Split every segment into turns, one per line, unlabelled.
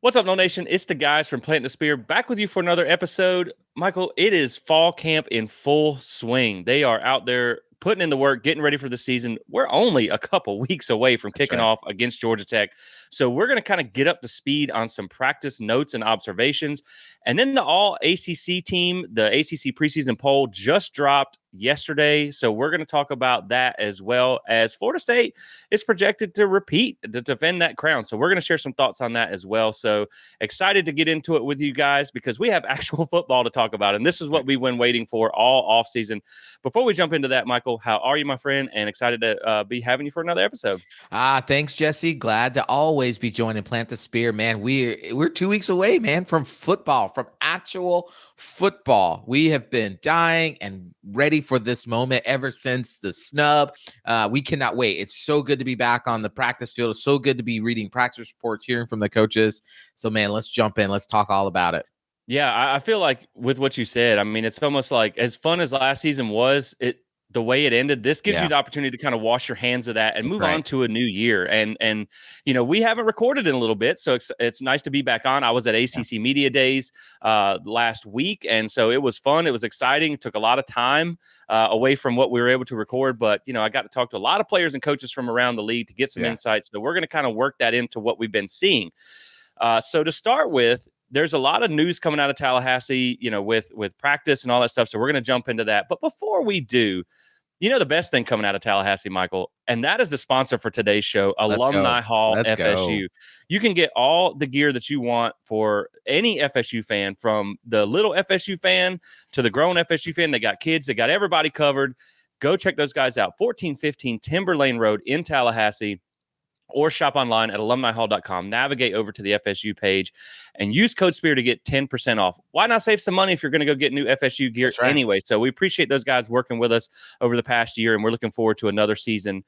What's up, No Nation? It's the guys from Planting the Spear back with you for another episode. Michael, it is fall camp in full swing. They are out there putting in the work, getting ready for the season. We're only a couple weeks away from kicking off against Georgia Tech. So we're going to kind of get up to speed on some practice notes and observations. And then the all ACC team, the ACC preseason poll just dropped yesterday. So we're going to talk about that, as well as Florida State is projected to repeat, to defend that crown. So we're going to share some thoughts on that as well. So excited to get into it with you guys because we have actual football to talk about. And this is what we've been waiting for all offseason. Before we jump into that, Michael, how are you, my friend? And excited to be having you for another episode.
Thanks, Jesse. Glad to always be joining Plant the Spear, man. We're 2 weeks away, man, from football, from actual football. We have been dying and ready for this moment ever since the snub. We cannot wait. It's so good to be back on the practice field. It's so good to be reading practice reports, hearing from the coaches. So, man, let's jump in. Let's talk all about it.
Yeah, I feel like with what you said, I mean, it's almost like as fun as last season was, the way it ended, this gives you the opportunity to kind of wash your hands of that and move on to a new year. And we haven't recorded in a little bit, so it's nice to be back on. I was at ACC Media Days last week, and so it was fun. It was exciting. It took a lot of time away from what we were able to record, but I got to talk to a lot of players and coaches from around the league to get some insights. So we're going to kind of work that into what we've been seeing. So to start with, there's a lot of news coming out of Tallahassee, with practice and all that stuff. So we're going to jump into that. But before we do, the best thing coming out of Tallahassee, Michael, and that is the sponsor for today's show, Alumni Hall FSU. You can get all the gear that you want for any FSU fan, from the little FSU fan to the grown FSU fan. They got kids. They got everybody covered. Go check those guys out. 1415 Timber Lane Road in Tallahassee. Or shop online at alumnihall.com. Navigate over to the FSU page and use code SPEAR to get 10% off. Why not save some money if you're going to go get new FSU gear anyway? So we appreciate those guys working with us over the past year, and we're looking forward to another season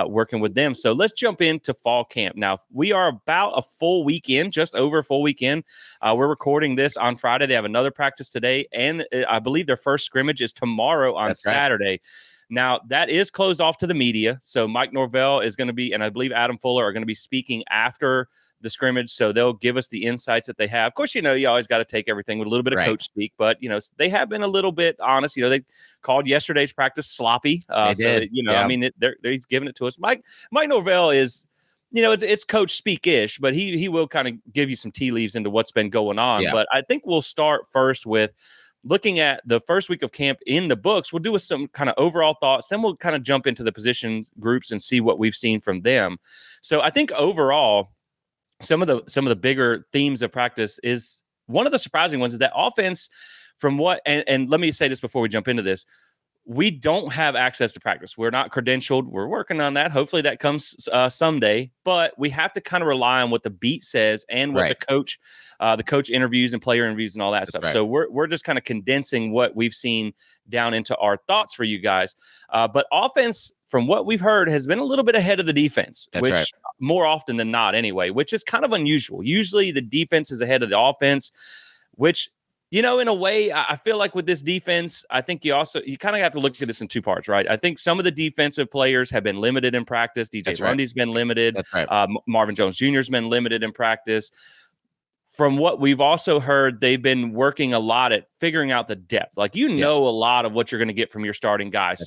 working with them. So let's jump into fall camp. Now, we are about a full weekend, just over a full weekend. We're recording this on Friday. They have another practice today, and I believe their first scrimmage is tomorrow on Saturday. Now, that is closed off to the media. So Mike Norvell is going to be, and I believe Adam Fuller are going to be speaking after the scrimmage. So they'll give us the insights that they have. Of course, you always got to take everything with a little bit of coach speak, but, they have been a little bit honest. They called yesterday's practice sloppy.
They did.
I mean, he's giving it to us. Mike Norvell is, it's coach speak-ish, but he will kind of give you some tea leaves into what's been going on. Yeah. But I think we'll start first with looking at the first week of camp in the books. We'll do with some kind of overall thoughts. Then we'll kind of jump into the position groups and see what we've seen from them. So I think overall, some of the bigger themes of practice is one of the surprising ones is that offense from what, and let me say this before we jump into this. We don't have access to practice. We're not credentialed. We're working on that. Hopefully that comes someday, but we have to kind of rely on what the beat says and what the coach interviews and player interviews and all that stuff. So we're just kind of condensing what we've seen down into our thoughts for you guys. But offense, from what we've heard, has been a little bit ahead of the defense, more often than not anyway, which is kind of unusual. Usually the defense is ahead of the offense, which, in a way, I feel like with this defense, I think you kind of have to look at this in two parts, right? I think some of the defensive players have been limited in practice. DJ Lundy's been limited. Marvin Jones Jr. has been limited in practice. From what we've also heard, they've been working a lot at figuring out the depth. Like, a lot of what you're going to get from your starting guys.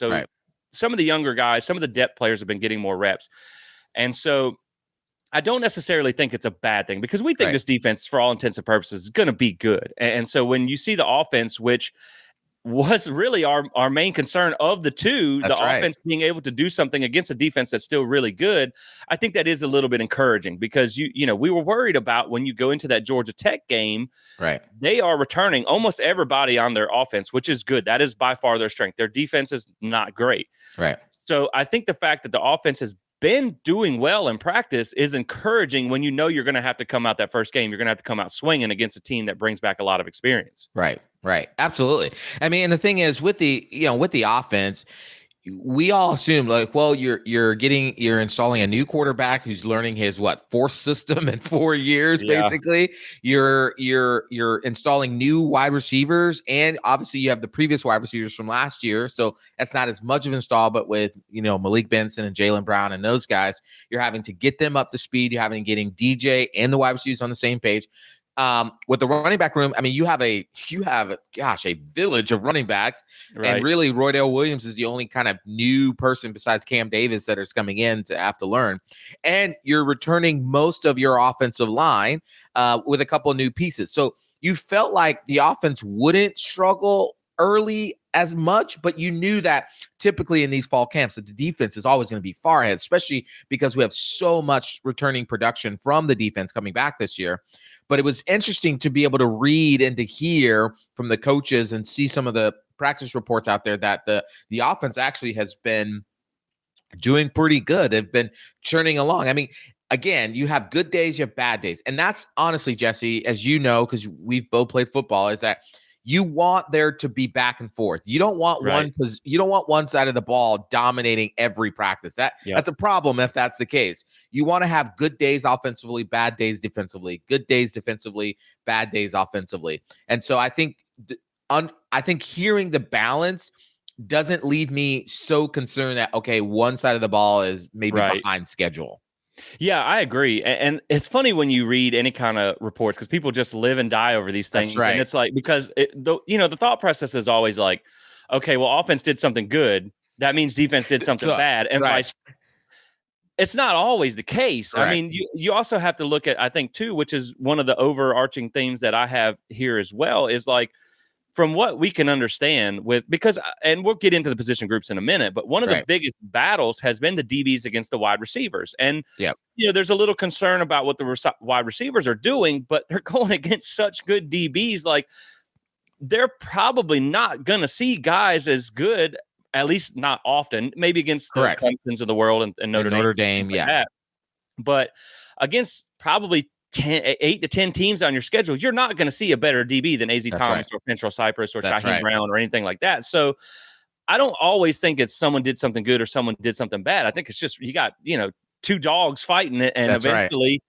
Some of the younger guys, some of the depth players have been getting more reps. And so I don't necessarily think it's a bad thing, because we think this defense, for all intents and purposes, is going to be good. And so when you see the offense, which was really our main concern of the two, offense being able to do something against a defense that's still really good, I think that is a little bit encouraging, because we were worried about when you go into that Georgia Tech game, they are returning almost everybody on their offense, which is good. That is by far their strength. Their defense is not great. So I think the fact that the offense has been doing well in practice is encouraging when you're going to have to come out that first game. You're going to have to come out swinging against a team that brings back a lot of experience.
Right. Absolutely. I mean, and the thing is with the offense, we all assume like, well, you're installing a new quarterback who's learning his fourth system in 4 years, basically. You're installing new wide receivers, and obviously you have the previous wide receivers from last year, so that's not as much of an install. But with Malik Benson and Jaylen Brown and those guys, you're having to get them up to speed. You're having getting DJ and the wide receivers on the same page. With the running back room, I mean, you have a village of running backs, and really Roydell Williams is the only kind of new person besides Cam Davis that is coming in to have to learn. And you're returning most of your offensive line with a couple of new pieces. So you felt like the offense wouldn't struggle early as much, but you knew that typically in these fall camps that the defense is always going to be far ahead, especially because we have so much returning production from the defense coming back this year. But it was interesting to be able to read and to hear from the coaches and see some of the practice reports out there that the offense actually has been doing pretty good. They've been churning along. I mean, again, you have good days, you have bad days. And that's honestly, Jesse, as you know, because we've both played football, is that you want there to be back and forth. You don't want one side of the ball dominating every practice. That's a problem if that's the case. You want to have good days offensively, bad days defensively, good days defensively, bad days offensively. And so I think hearing the balance doesn't leave me so concerned that, okay, one side of the ball is maybe behind schedule.
Yeah, I agree. And it's funny when you read any kind of reports because people just live and die over these things. And it's like, because the thought process is always like, okay, well, offense did something good. That means defense did something bad. And vice. It's not always the case. Correct. I mean, you also have to look at, I think, too, which is one of the overarching themes that I have here as well, is like, from what we can understand and we'll get into the position groups in a minute, but one of the biggest battles has been the DBs against the wide receivers. And, there's a little concern about what the wide receivers are doing, but they're going against such good DBs. Like, they're probably not going to see guys as good, at least not often, maybe against the Clemsons of the world and Notre Dame. But against probably 8 to 10 teams on your schedule, you're not going to see a better DB than AZ Thomas or Pentrell Cypress or Shaheem Brown or anything like that. So I don't always think it's someone did something good or someone did something bad. I think it's just you got, two dogs fighting it, and eventually,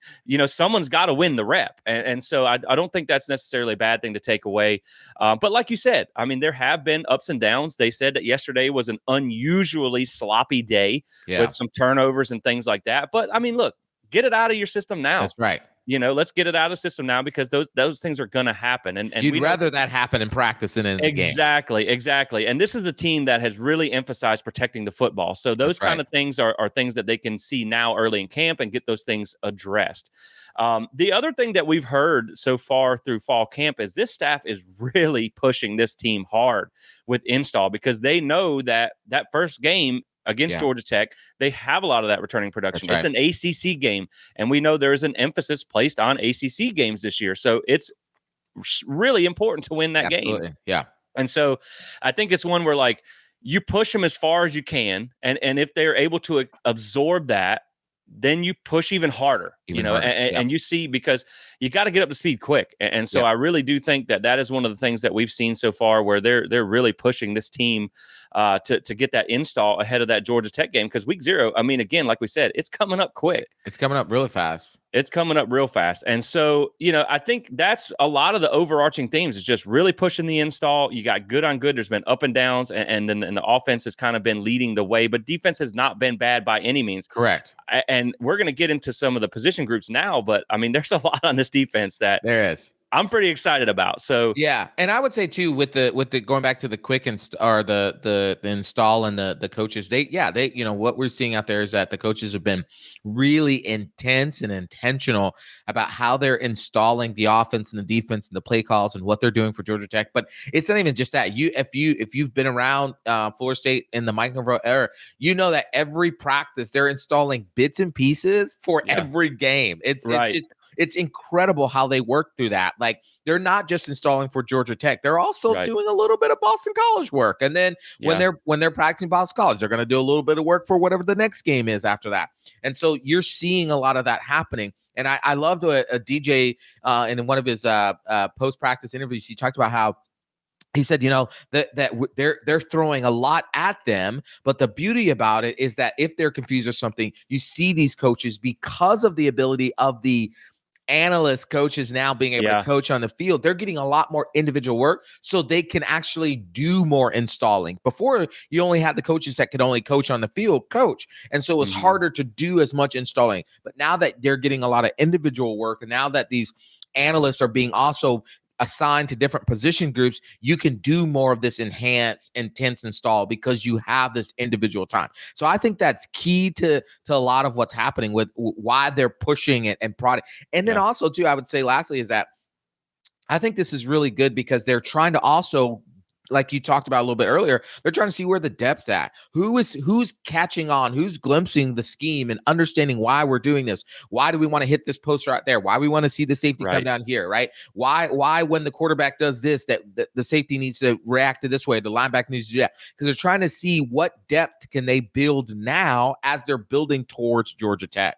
someone's got to win the rep. And so I don't think that's necessarily a bad thing to take away. But like you said, I mean, there have been ups and downs. They said that yesterday was an unusually sloppy day with some turnovers and things like that. But I mean, look, get it out of your system now.
That's right.
Let's get it out of the system now, because those things are going to happen. And
you'd rather that happen in practice than in the game.
Exactly. And this is the team that has really emphasized protecting the football. So those kind of things are things that they can see now early in camp and get those things addressed. The other thing that we've heard so far through fall camp is this staff is really pushing this team hard with install, because they know that first game against Georgia Tech, they have a lot of that returning production. It's an ACC game, and we know there is an emphasis placed on ACC games this year. So it's really important to win that game.
Yeah.
And so I think it's one where, like, you push them as far as you can, and if they're able to absorb that, then you push even harder, and you see, because you got to get up to speed quick. And so I really do think that is one of the things that we've seen so far, where they're really pushing this team to get that install ahead of that Georgia Tech game. Because week 0, I mean, again, like we said, it's coming up quick.
It's coming up really fast.
And so, I think that's a lot of the overarching themes, is just really pushing the install. You got good on good. There's been up and downs, and then the offense has kind of been leading the way, but defense has not been bad by any means.
Correct.
And we're going to get into some of the position groups now, but I mean, there's a lot on this defense that
there is.
I'm pretty excited about. So
yeah, and I would say too, with the going back to the quick the install and the coaches, they what we're seeing out there is that the coaches have been really intense and intentional about how they're installing the offense and the defense and the play calls and what they're doing for Georgia Tech. But it's not even just that. If you've been around Florida State in the Mike Norvell era, you know that every practice they're installing bits and pieces for every game. It's incredible how they work through that. Like, they're not just installing for Georgia Tech. They're also doing a little bit of Boston College work. And then when they're practicing Boston College, they're going to do a little bit of work for whatever the next game is after that. And so you're seeing a lot of that happening. And I loved a DJ in one of his post-practice interviews. He talked about how he said, they're throwing a lot at them, but the beauty about it is that if they're confused or something, you see these coaches, because of the ability of the analyst coaches now being able to coach on the field, they're getting a lot more individual work so they can actually do more installing. Before, you only had the coaches that could only coach on the field coach, and so it was harder to do as much installing. But now that they're getting a lot of individual work, and now that these analysts are being also assigned to different position groups, you can do more of this intense install because you have this individual time. So I think that's key to a lot of what's happening with why they're pushing it and product. And then also too, I would say lastly is that I think this is really good because they're trying to also, like you talked about a little bit earlier, they're trying to see where the depth's at. Who's catching on, who's glimpsing the scheme and understanding why we're doing this. Why do we want to hit this post right there? Why we want to see the safety come down here, right? Why when the quarterback does this, that the safety needs to react to this way, the linebacker needs to do that. Because they're trying to see what depth can they build now as they're building towards Georgia Tech.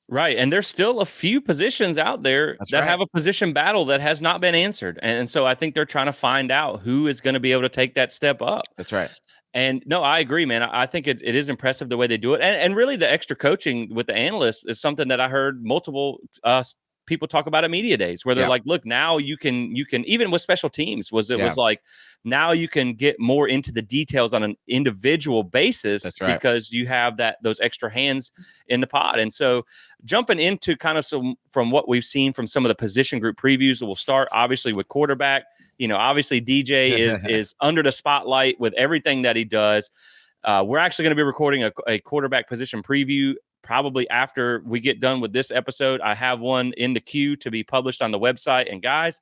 Right. And there's still a few positions out there that have a position battle that has not been answered. And so I think they're trying to find out who is going to be able to take that step up.
That's right.
And no, I agree, man. I think it is impressive the way they do it. And really the extra coaching with the analysts is something that I heard multiple people talk about at media days where they're like, look, now you can even with special teams was like, now you can get more into the details on an individual basis because you have those extra hands in the pod. And so jumping into kind of some from what we've seen from some of the position group previews, we'll start obviously with quarterback. Obviously DJ is under the spotlight with everything that he does. We're actually going to be recording a quarterback position preview probably after we get done with this episode. I have one in the queue to be published on the website. And guys,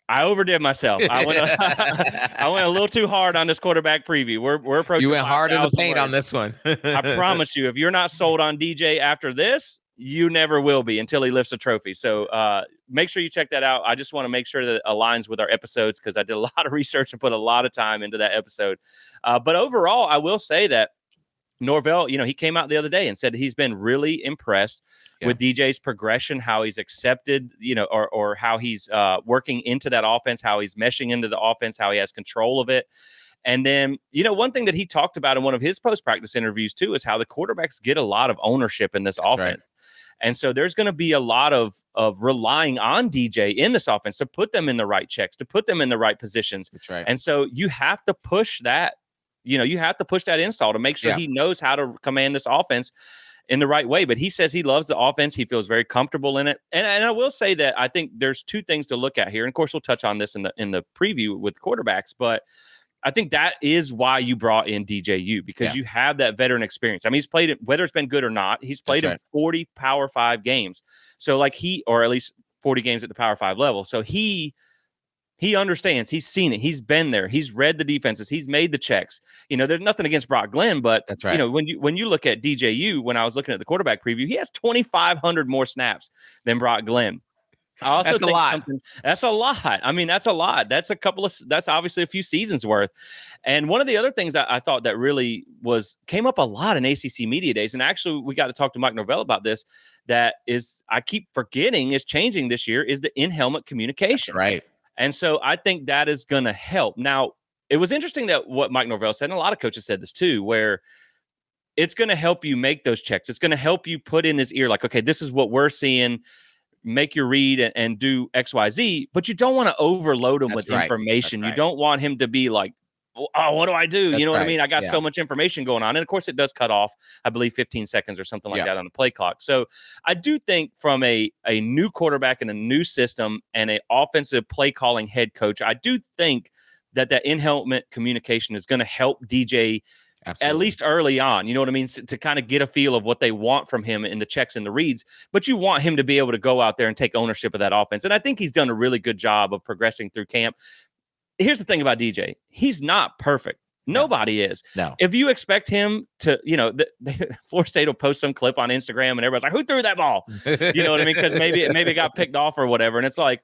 I overdid myself. I went a little too hard on this quarterback preview. We're approaching.
You went hard in the paint on this one.
I promise you, if you're not sold on DJ after this, you never will be until he lifts a trophy. So make sure you check that out. I just want to make sure that it aligns with our episodes because I did a lot of research and put a lot of time into that episode. But overall, I will say that Norvell, he came out the other day and said he's been really impressed with DJ's progression, how he's accepted, or how he's working into that offense, how he's meshing into the offense, how he has control of it. And then, one thing that he talked about in one of his post-practice interviews too is how the quarterbacks get a lot of ownership in this offense. And so there's going to be a lot of relying on DJ in this offense to put them in the right checks, to put them in the right positions.
That's right.
And so you have to push that. You have to push that install to make sure he knows how to command this offense in the right way. But he says he loves the offense. He feels very comfortable in it. And I will say that I think there's two things to look at here. And of course, we'll touch on this in the preview with quarterbacks. But I think that is why you brought in DJU, because you have that veteran experience. I mean, he's played it, whether it's been good or not, he's played in 40 Power 5 games. So or at least 40 games at the Power 5 level. So he understands. He's seen it. He's been there. He's read the defenses. He's made the checks. There's nothing against Brock Glenn, but
that's right.
When you look at DJU, when I was looking at the quarterback preview, he has 2,500 more snaps than Brock Glenn. I also
that's
think
a lot.
That's a lot. I mean, that's a lot. That's obviously a few seasons worth. And one of the other things I thought that really came up a lot in ACC media days, and actually we got to talk to Mike Norvell about this, that is, I keep forgetting is changing this year, is the in-helmet communication.
That's right.
And so I think that is going to help. Now, it was interesting that what Mike Norvell said, and a lot of coaches said this too, where it's going to help you make those checks. It's going to help you put in his ear, like, okay, this is what we're seeing. Make your read and do X, Y, Z, but you don't want to overload him with information. You don't want him to be like, oh, what do I do? You know what I mean? I got so much information going on. And of course it does cut off, I believe 15 seconds or something like that on the play clock. So I do think from a new quarterback and a new system and an offensive play calling head coach, I do think that in-helmet communication is going to help DJ at least early on, you know what I mean? To kind of get a feel of what they want from him in the checks and the reads, but you want him to be able to go out there and take ownership of that offense. And I think he's done a really good job of progressing through camp. Here's the thing about DJ. He's not perfect. Nobody is.
No.
If you expect him to, Florida State will post some clip on Instagram and everybody's like, who threw that ball? You know what I mean? Because maybe it got picked off or whatever. And it's like,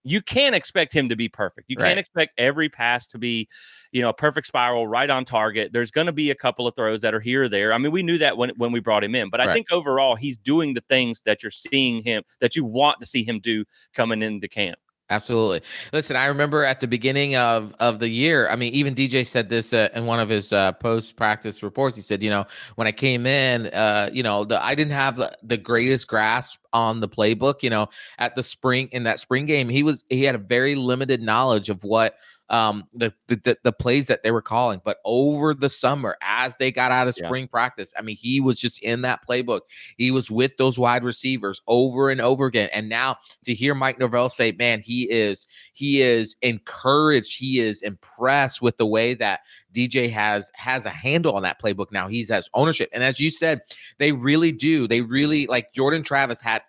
you can't expect him to be perfect. You can't expect every pass to be, a perfect spiral right on target. There's going to be a couple of throws that are here or there. I mean, we knew that when we brought him in, but I think overall he's doing the things that you're seeing him, that you want to see him do coming into camp.
Absolutely. Listen, I remember at the beginning of the year, I mean, even DJ said this in one of his post-practice reports. He said, when I came in, I didn't have the greatest grasp on the playbook, at that spring game, he had a very limited knowledge of what the plays that they were calling. But over the summer, as they got out of spring practice, I mean, he was just in that playbook. He was with those wide receivers over and over again. And now to hear Mike Norvell say, man, he is encouraged, he is impressed with the way that DJ has a handle on that playbook now. He has ownership. And as you said, they really do. They really, like, Jordan Travis had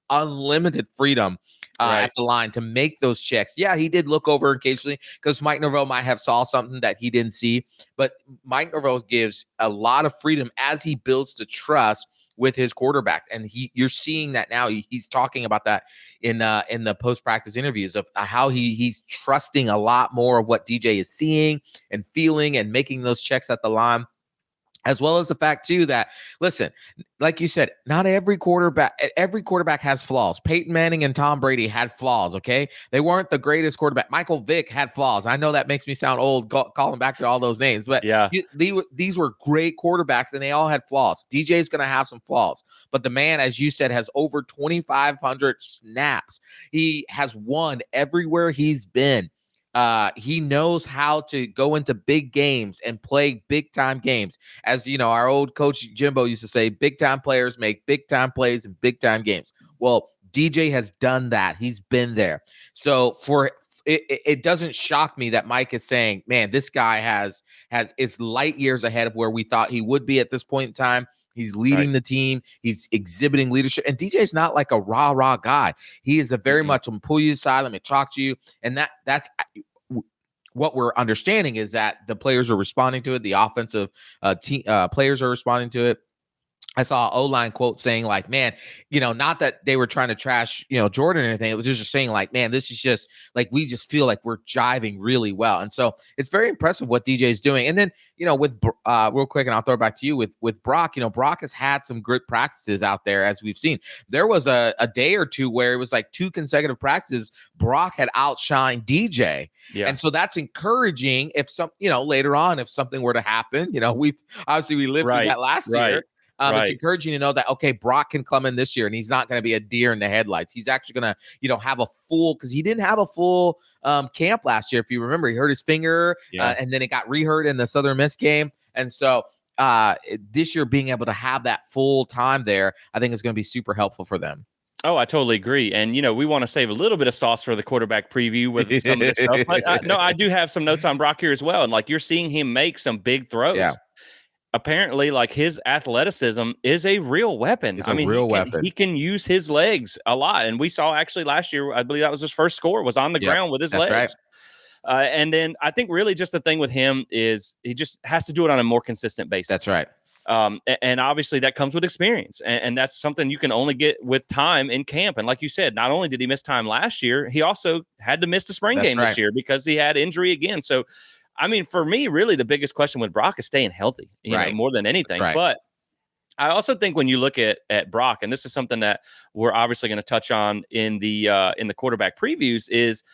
unlimited freedom at the line to make those checks. Yeah, he did look over occasionally because Mike Norvell might have saw something that he didn't see, but Mike Norvell gives a lot of freedom as he builds the trust with his quarterbacks, and you're seeing that now. He's talking about that in the post-practice interviews of how he's trusting a lot more of what DJ is seeing and feeling and making those checks at the line. As well as the fact, too, that, listen, like you said, not every quarterback has flaws. Peyton Manning and Tom Brady had flaws, okay? They weren't the greatest quarterback. Michael Vick had flaws. I know that makes me sound old calling back to all those names, but these were great quarterbacks, and they all had flaws. DJ is going to have some flaws, but the man, as you said, has over 2,500 snaps. He has won everywhere he's been. He knows how to go into big games and play big time games. As you know, our old coach Jimbo used to say, big time players make big time plays in big time games. Well, DJ has done that. He's been there. So it doesn't shock me that Mike is saying, man, this guy is light years ahead of where we thought he would be at this point in time. He's leading the team. He's exhibiting leadership. And DJ's not like a rah-rah guy. He is a very much, I'm pull you aside, let me talk to you. And that's what we're understanding is that the players are responding to it. The offensive players are responding to it. I saw an O-line quote saying, like, man, not that they were trying to trash, Jordan or anything. It was just saying, like, man, this is just like, we just feel like we're jiving really well. And so it's very impressive what DJ is doing. And then, with real quick, and I'll throw it back to you with Brock, Brock has had some good practices out there, as we've seen. There was a day or two where it was like 2 consecutive practices. Brock had outshined DJ. Yeah. And so that's encouraging if later on, if something were to happen, we lived through that last year. It's encouraging to know that, okay, Brock can come in this year and he's not going to be a deer in the headlights. He's actually going to, have a full, because he didn't have a full camp last year. If you remember, he hurt his finger and then it got re-hurt in the Southern Miss game. And so this year being able to have that full time there, I think is going to be super helpful for them.
Oh, I totally agree. And, we want to save a little bit of sauce for the quarterback preview with some of this stuff. But I do have some notes on Brock here as well. And like, you're seeing him make some big throws. Yeah. Apparently, like, his athleticism is a real weapon. He can use his legs a lot. And we saw actually last year, I believe that was his first score, was on the ground with his legs. Right. And then I think really just the thing with him is he just has to do it on a more consistent basis.
That's right.
And obviously that comes with experience. And that's something you can only get with time in camp. And like you said, not only did he miss time last year, he also had to miss the spring game this year because he had injury again. So, I mean, for me, really the biggest question with Brock is staying healthy, more than anything. Right. But I also think when you look at Brock, and this is something that we're obviously going to touch on in the quarterback previews, is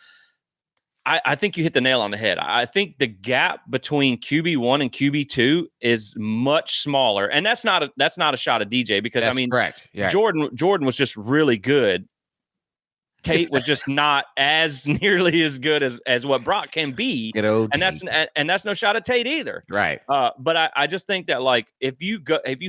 I think you hit the nail on the head. I think the gap between QB1 and QB2 is much smaller, and that's not a shot at DJ because
correct. Yeah.
Jordan was just really good. Tate was just not as nearly as good as what Brock can be, and that's no shot at Tate either.
Right.
But I just think that, like, if you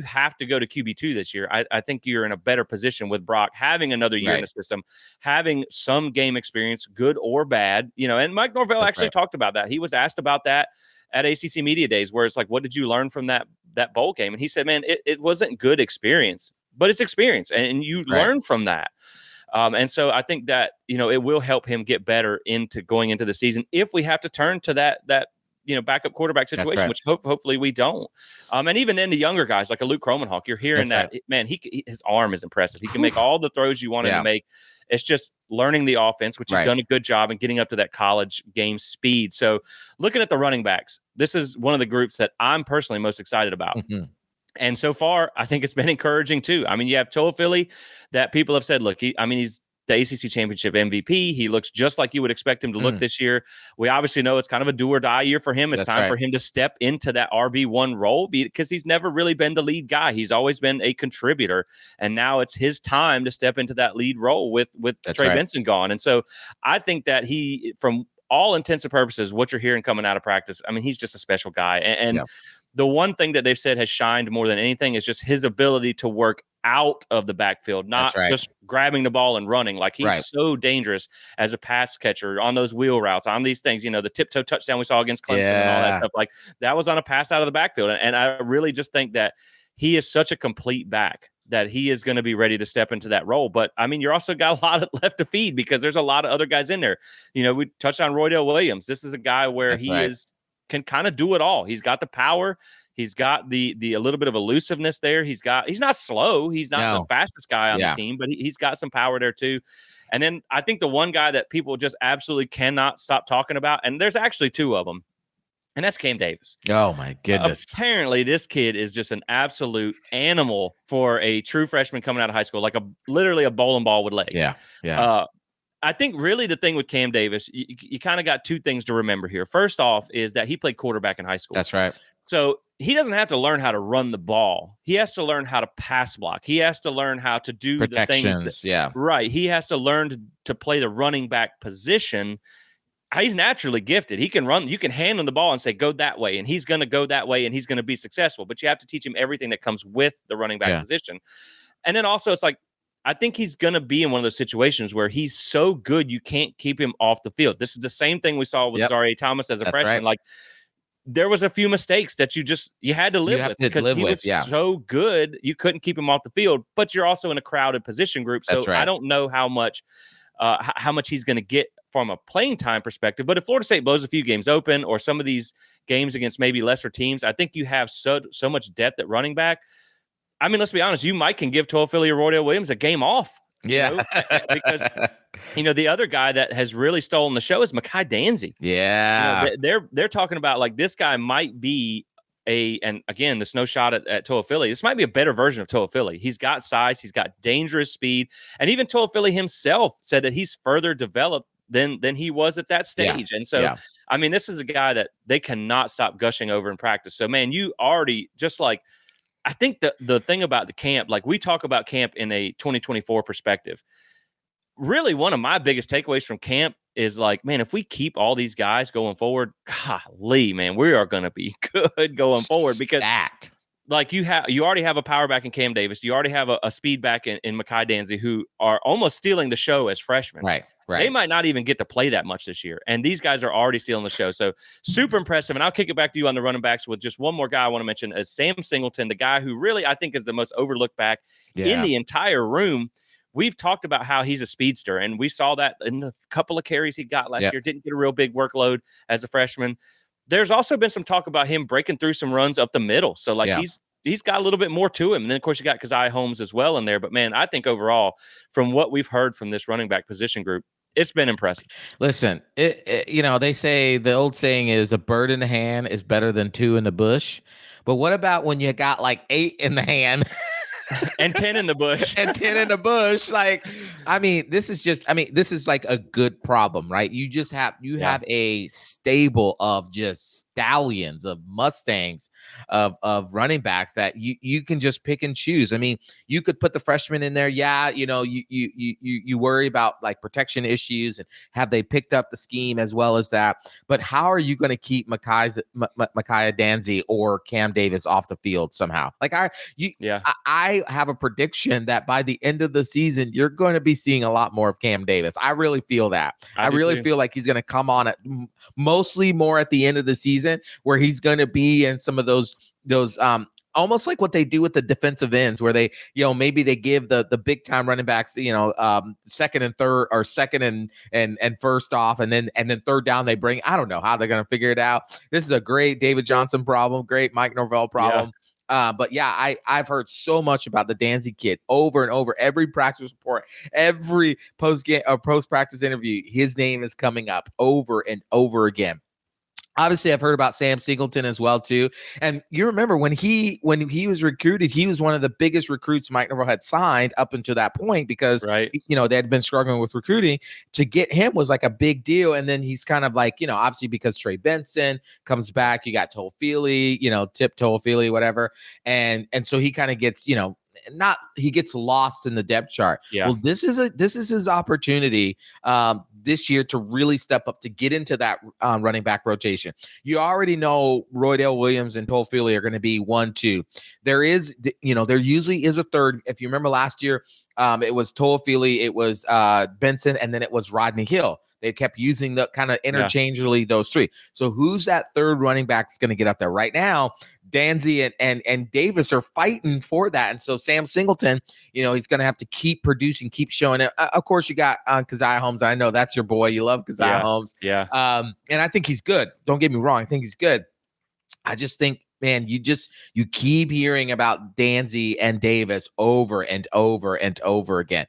have to go to QB2 this year, I think you're in a better position with Brock having another year in the system, having some game experience, good or bad. And Mike Norvell actually talked about that. He was asked about that at ACC Media Days, where it's like, what did you learn from that bowl game? And he said, man, it wasn't good experience, but it's experience, and you learn from that. And so I think that, it will help him get better going into the season if we have to turn to that backup quarterback situation, which hopefully we don't. And even then the younger guys like a Luke Kromenhoek, you're hearing man, his arm is impressive. He can make all the throws you want him to make. It's just learning the offense, which he's done a good job in getting up to that college game speed. So looking at the running backs, this is one of the groups that I'm personally most excited about. Mm-hmm. And so far, I think it's been encouraging too. I mean, you have Toafili that people have said, look, he's the ACC championship MVP. He looks just like you would expect him to look this year. We obviously know it's kind of a do or die year for him. It's time for him to step into that RB1 role because he's never really been the lead guy. He's always been a contributor. And now it's his time to step into that lead role with Trey Benson gone. And so I think that he, from all intents and purposes, what you're hearing coming out of practice, I mean, he's just a special guy. And the one thing that they've said has shined more than anything is just his ability to work out of the backfield, not just grabbing the ball and running. Like he's so dangerous as a pass catcher on those wheel routes, on these things, you know, the tiptoe touchdown we saw against Clemson and all that stuff. Like that was on a pass out of the backfield. And I really just think that he is such a complete back that he is going to be ready to step into that role. But I mean, you're also got a lot left to feed because there's a lot of other guys in there. You know, we touched on Roydell Williams. This is a guy where can kind of do it all. He's got the power. He's got the a little bit of elusiveness there. He's not slow. He's not the fastest guy on the team, but he's got some power there too. And then I think the one guy that people just absolutely cannot stop talking about, and there's actually two of them, and that's Cam Davis.
Oh my goodness.
Apparently this kid is just an absolute animal for a true freshman coming out of high school, like literally a bowling ball with legs.
Yeah.
I think really the thing with Cam Davis, you kind of got two things to remember here. First off is that he played quarterback in high school.
That's right.
So he doesn't have to learn how to run the ball. He has to learn how to pass block. He has to learn how to do the things. Right. He has to learn to play the running back position. He's naturally gifted. He can run. You can hand him the ball and say, go that way. And he's going to go that way and he's going to be successful. But you have to teach him everything that comes with the running back position. And then also it's like, I think he's going to be in one of those situations where he's so good you can't keep him off the field. This is the same thing we saw with Zaire Thomas as a freshman. Right. Like there was a few mistakes that you had to live with because he was so good you couldn't keep him off the field. But you're also in a crowded position group, so I don't know how much he's going to get from a playing time perspective. But if Florida State blows a few games open or some of these games against maybe lesser teams, I think you have so much depth at running back. I mean, let's be honest. You might can give Toafili or Roydell Williams a game off.
Yeah.
Because, the other guy that has really stolen the show is Mekhi Danzy.
Yeah.
They're talking about like this guy might be and again, there's no shot at Toafili. This might be a better version of Toafili. He's got size. He's got dangerous speed. And even Toafili himself said that he's further developed than he was at that stage. And so, I mean, this is a guy that they cannot stop gushing over in practice. So, man, you already just like, I think the thing about the camp, like we talk about camp in a 2024 perspective, really one of my biggest takeaways from camp is like, man, if we keep all these guys going forward, golly, man, we are going to be good going forward because like you already have a power back in Cam Davis. You already have a speed back in Mekhi Danzy who are almost stealing the show as freshmen.
Right.
They might not even get to play that much this year. And these guys are already stealing the show. So super impressive. And I'll kick it back to you on the running backs with just one more guy I want to mention is Sam Singleton, the guy who really I think is the most overlooked back in the entire room. We've talked about how he's a speedster, and we saw that in the couple of carries he got last year. Didn't get a real big workload as a freshman. There's also been some talk about him breaking through some runs up the middle. So like he's got a little bit more to him. And then of course you got Keziah Holmes as well in there. But man, I think overall from what we've heard from this running back position group, it's been impressive.
Listen, they say the old saying is a bird in the hand is better than two in the bush. But what about when you got like 8 in the hand?
And 10 in the bush.
And 10 in the bush. Like, this is like a good problem, right? You just have a stable of just stallions, of Mustangs, of running backs that you can just pick and choose. I mean, you could put the freshmen in there. Yeah, you worry about like protection issues and have they picked up the scheme as well as that. But how are you going to keep Mekhi Danzy or Cam Davis off the field somehow? Like I have a prediction that by the end of the season, you're going to be seeing a lot more of Cam Davis. I really feel that. I really feel like he's going to come on at mostly more at the end of the season where he's going to be in some of those almost like what they do with the defensive ends where they, maybe they give the big time running backs, second and third or second and first off, and then third down they bring. I don't know how they're going to figure it out. This is a great David Johnson problem, great Mike Norvell problem. But I've heard so much about the Danzy kid over and over. Every practice report, every post practice interview, his name is coming up over and over again. Obviously, I've heard about Sam Singleton as well too. And you remember when he was recruited, he was one of the biggest recruits Mike Norvell had signed up until that point because
right.
they had been struggling with recruiting. To get him was like a big deal. And then he's kind of like, obviously because Trey Benson comes back, you got Toafili, Tip Toafili, whatever. And so he kind of gets, he gets lost in the depth chart.
Yeah.
Well, this is his opportunity this year to really step up, to get into that running back rotation. You already know Roydell Williams and Toafili are going to be 1-2. There usually is a third. If you remember last year, it was Toafili, it was Benson, and then it was Rodney Hill. They kept using the kind of interchangeably those three. So who's that third running back that's going to get up there? Right now, Danzy and Davis are fighting for that. And so Sam Singleton, he's going to have to keep producing, keep showing it. Of course, you got Keziah Holmes. I know that's your boy. You love Keziah Holmes.
Yeah.
And I think he's good. Don't get me wrong. I think he's good. I just think, man, you keep hearing about Danzy and Davis over and over and over again.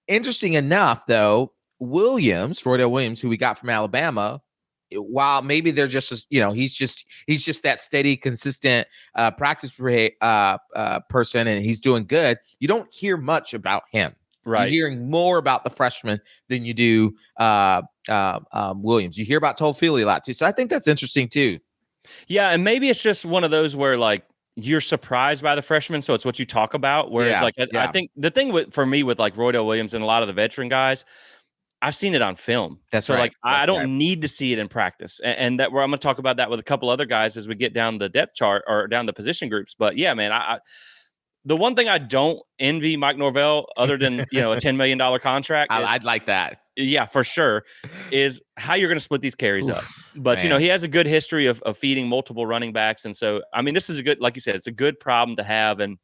Interesting enough, though, Roydell Williams, who we got from Alabama, while maybe they're just, he's just that steady, consistent practice person, and he's doing good. You don't hear much about him.
Right.
You're hearing more about the freshman than you do Williams. You hear about Toafili a lot too. So I think that's interesting too.
Yeah, and maybe it's just one of those where like you're surprised by the freshmen, so it's what you talk about. Whereas I think the thing for me with like Roydell Williams and a lot of the veteran guys, I've seen it on film.
That's
so
right.
Like I don't need to see it in practice, and that where I'm going to talk about that with a couple other guys as we get down the depth chart or down the position groups. But yeah, man, the one thing I don't envy Mike Norvell, other than a $10 million contract,
I'd like that.
Yeah, for sure, is how you're going to split these carries up. But,
man.
He has a good history of feeding multiple running backs. And so, I mean, this is a good, like you said, it's a good problem to have. And,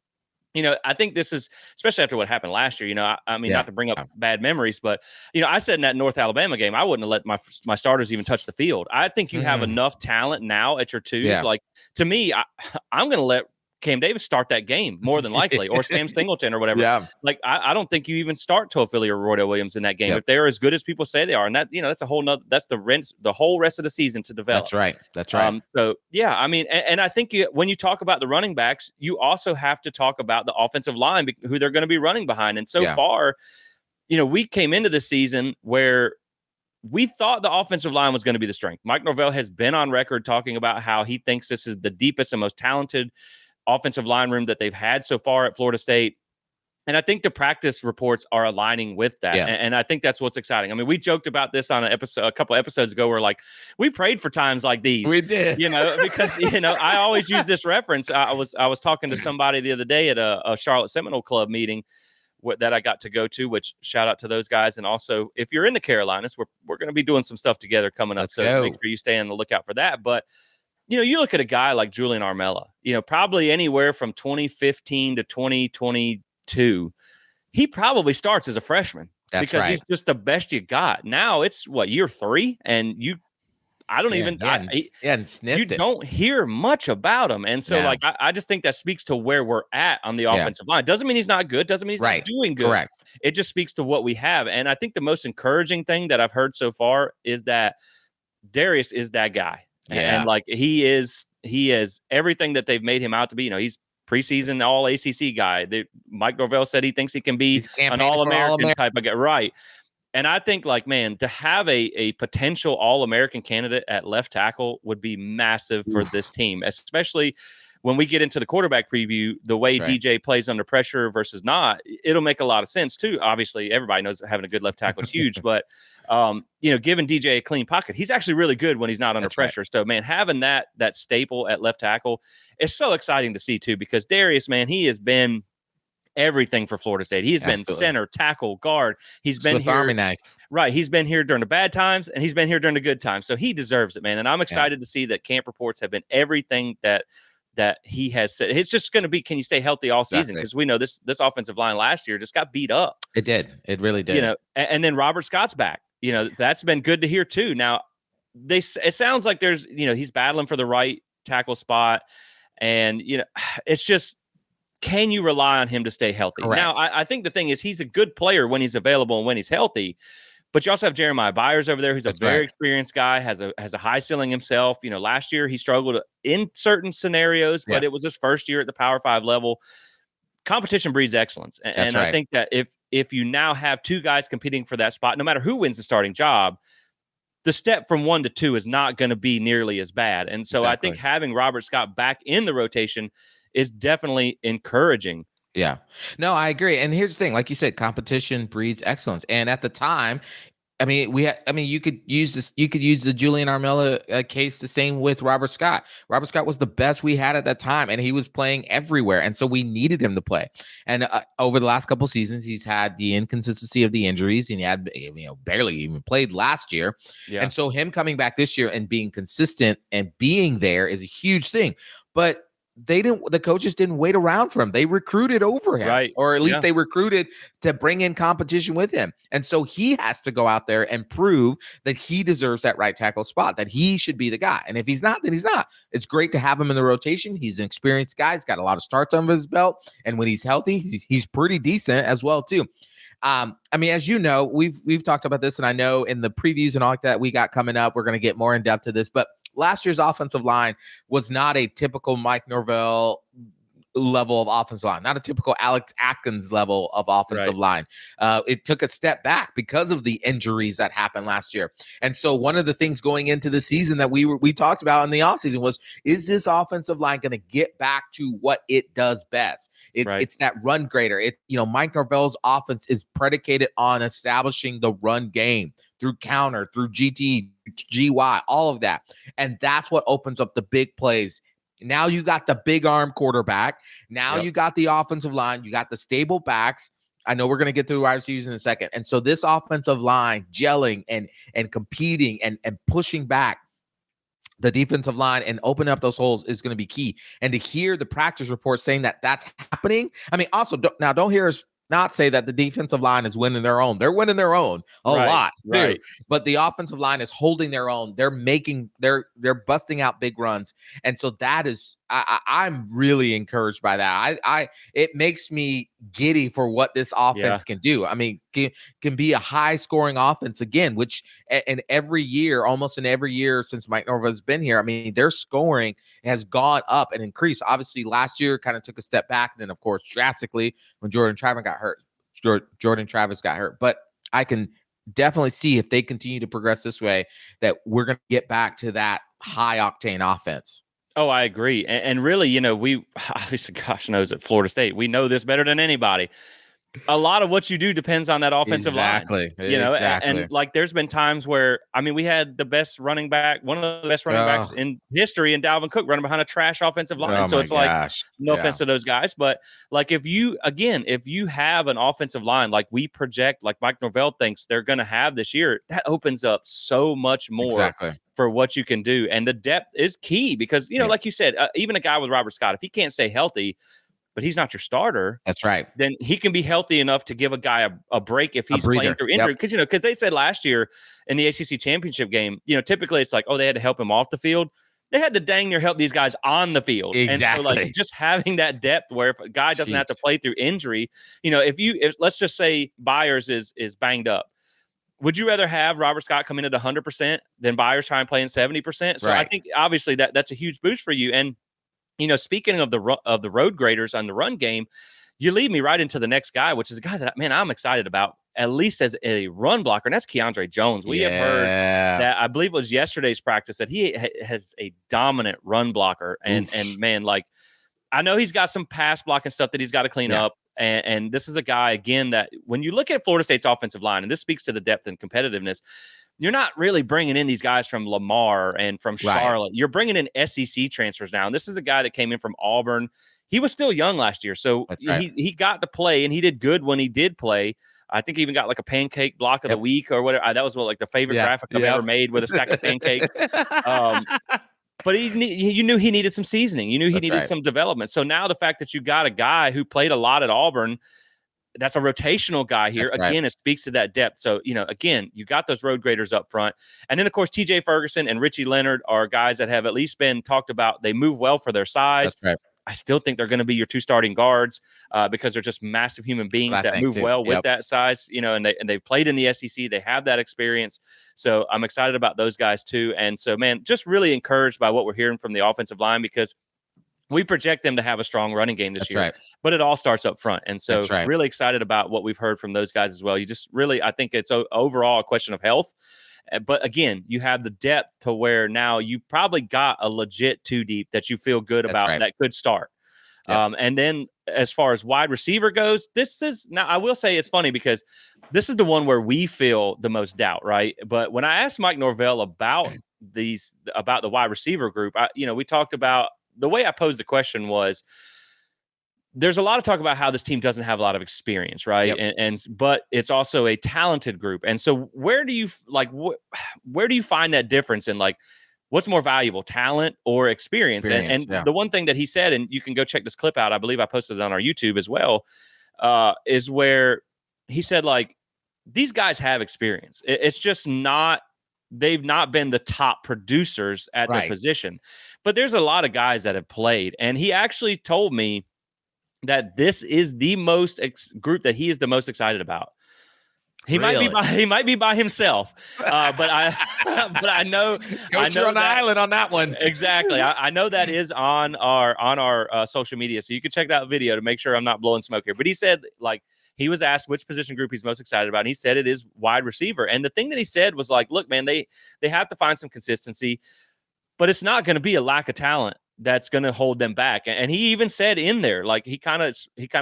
I think this is, especially after what happened last year, not to bring up bad memories, but, I said in that North Alabama game, I wouldn't have let my starters even touch the field. I think you have enough talent now at your twos.
Yeah.
Like, to me, I'm going to let Cam Davis start that game more than likely, or Sam Singleton or whatever.
Yeah.
Like I don't think you even start Toafili or Roydell Williams in that game if they're as good as people say they are, and that that's a whole nother. That's the whole rest of the season to develop.
That's right.
So yeah, I mean, and I think when you talk about the running backs, you also have to talk about the offensive line, who they're going to be running behind. And so far, we came into the season where we thought the offensive line was going to be the strength. Mike Norvell has been on record talking about how he thinks this is the deepest and most talented offensive line room that they've had so far at Florida State. And I think the practice reports are aligning with that. And I think that's what's exciting. I mean, we joked about this on a couple episodes ago where like we prayed for times like these.
We did.
Because I always use this reference. I was talking to somebody the other day at a Charlotte Seminole Club meeting that I got to go to, which shout out to those guys. And also, if you're in the Carolinas, we're going to be doing some stuff together coming up. So make sure you stay on the lookout for that. But you look at a guy like Julian Armella, probably anywhere from 2015 to 2022, he probably starts as a freshman.
That's
because he's just the best you got. Now it's year 3, and you don't hear much about him. And so I just think that speaks to where we're at on the offensive line. Doesn't mean he's not good. Doesn't mean he's not doing good.
Correct.
It just speaks to what we have. And I think the most encouraging thing that I've heard so far is that Darius is that guy. And like he is everything that they've made him out to be. He's preseason all ACC guy. Mike Norvell said he thinks he can be an All-American type of guy. Right. And I think like, man, to have a potential All-American candidate at left tackle would be massive for this team, especially when we get into the quarterback preview, the way DJ plays under pressure versus not, it'll make a lot of sense too. Obviously, everybody knows having a good left tackle is huge, but giving DJ a clean pocket, he's actually really good when he's not under pressure. So, man, having that staple at left tackle is so exciting to see too, because Darius, man, he has been everything for Florida State. He's been center, tackle, guard. He's been here. Army knife. Right. He's been here during the bad times, and he's been here during the good times. So he deserves it, man. And I'm excited to see that camp reports have been everything that he has said. It's just going to be, can you stay healthy all season? Because we know this offensive line last year just got beat up.
It did. It really did.
And then Robert Scott's back. That's been good to hear too. Now, it sounds like there's, he's battling for the right tackle spot. And, it's just, can you rely on him to stay healthy? Correct. Now, I think the thing is he's a good player when he's available and when he's healthy. But you also have Jeremiah Byers over there, who's a
That's
very
right.
experienced guy, has a high ceiling himself. Last year he struggled in certain scenarios, but it was his first year at the Power 5 level. Competition breeds excellence.
That's
And I
right.
think that if you now have two guys competing for that spot, no matter who wins the starting job, the step from 1 to 2 is not going to be nearly as bad. And so I think having Robert Scott back in the rotation is definitely encouraging.
Yeah. No, I agree. And here's the thing, like you said, competition breeds excellence. And at the time, you could use this. You could use the Julian Armella case the same with Robert Scott. Robert Scott was the best we had at that time, and he was playing everywhere, and so we needed him to play. And over the last couple of seasons, he's had the inconsistency of the injuries, and he had barely even played last year. Yeah. And so him coming back this year and being consistent and being there is a huge thing. But the coaches didn't wait around for him. They recruited over him,
right?
Or at least they recruited to bring in competition with him. And so he has to go out there and prove that he deserves that right tackle spot, that he should be the guy. And if he's not, then he's not. It's great to have him in the rotation. He's an experienced guy. He's got a lot of starts under his belt. And when he's healthy, he's pretty decent as well, too. As you know, we've talked about this, and I know in the previews and all like that we got coming up, we're going to get more in depth to this, but last year's offensive line was not a typical Mike Norvell level of offensive line, not a typical Alex Atkins level of offensive line. It took a step back because of the injuries that happened last year. And so one of the things going into the season that we talked about in the offseason was, is this offensive line going to get back to what it does best? It's that run grader. Mike Norvell's offense is predicated on establishing the run game through counter, through GT, GY, all of that. And that's what opens up the big plays. Now you got the big arm quarterback. Now you got the offensive line. You got the stable backs. I know we're going to get through wide receivers in a second. And so this offensive line gelling and competing and pushing back the defensive line and open up those holes is going to be key. And to hear the practice report saying that that's happening. Also, don't hear us not say that the defensive line is winning their own. They're winning their own a lot too. Right. But the offensive line is holding their own. They're busting out big runs. And so that is, I'm really encouraged by that. It makes me giddy for what this offense can do. Can be a high scoring offense again, which almost in every year since Mike Norvell's been here, their scoring has gone up and increased. Obviously last year kind of took a step back. And then of course, drastically when Jordan Travis got hurt. But I can definitely see if they continue to progress this way, that we're going to get back to that high octane offense.
Oh, I agree. And really, we obviously, gosh knows at Florida State, we know this better than anybody. A lot of what you do depends on that offensive line. And like there's been times where, we had the best running back, one of the best running backs in history, and Dalvin Cook running behind a trash offensive line. So it's no offense to those guys, but like if you have an offensive line like we project, like Mike Norvell thinks they're going to have this year, that opens up so much more for what you can do. And the depth is key because, like you said, even a guy with Robert Scott, if he can't stay healthy, but he's not your starter.
That's right.
Then he can be healthy enough to give a guy a break if he's playing through injury. Because they said last year in the ACC championship game, typically it's like, they had to help him off the field. They had to dang near help these guys on the field.
Exactly.
And so just having that depth where if a guy doesn't have to play through injury, if let's just say Byers is banged up, would you rather have Robert Scott come in at 100% than Byers try and play in 70%? So I think obviously that's a huge boost for you. And speaking of the road graders on the run game, you lead me right into the next guy, which is a guy that, I'm excited about, at least as a run blocker, and that's Keandre Jones. We have heard that, I believe it was yesterday's practice, that he has a dominant run blocker. And man, like, I know he's got some pass blocking stuff that he's got to clean up. And this is a guy, again, that when you look at Florida State's offensive line, and this speaks to the depth and competitiveness, you're not really bringing in these guys from Lamar and from Charlotte. You're bringing in SEC transfers now. And this is a guy that came in from Auburn. He was still young last year, so he got to play, and he did good when he did play. I think he even got like a pancake block of the week or whatever. That was the favorite graphic I've ever made, with a stack of pancakes. But you knew he needed some seasoning. You knew he needed some development. So now the fact that you got a guy who played a lot at Auburn, that's a rotational guy here. Again, it speaks to that depth. So, again, you got those road graders up front. And then, of course, TJ Ferguson and Richie Leonard are guys that have at least been talked about. They move well for their size. I still think they're going to be your 2 starting guards because they're just massive human beings that move well with that size, and they've played in the SEC. They have that experience. So I'm excited about those guys too. And so, man, just really encouraged by what we're hearing from the offensive line because we project them to have a strong running game this year, but it all starts up front. And so really excited about what we've heard from those guys as well. You just really, I think it's overall a question of health. But again, you have the depth to where now you probably got a legit 2 deep that you feel good about that could start. Yep. And then as far as wide receiver goes, now I will say it's funny because this is the one where we feel the most doubt, right? But when I asked Mike Norvell about the wide receiver group, we talked about the way I posed the question was there's a lot of talk about how this team doesn't have a lot of experience, right? Yep. But it's also a talented group. And so where do you find that difference in what's more valuable, talent or experience? And the one thing that he said, and you can go check this clip out, I believe I posted it on our YouTube as well, is where he said, these guys have experience. It's just they've not been the top producers at their position. But there's a lot of guys that have played. And he actually told me that this is the most group that he is the most excited about. He might be by himself, but I know
you're on the island on that one.
Exactly. I know that is on our social media, so you can check that video to make sure I'm not blowing smoke here. But he said he was asked which position group he's most excited about, and he said it is wide receiver. And the thing that he said was look, man, they have to find some consistency, but it's not going to be a lack of talent that's going to hold them back. And he even said in there, he kind of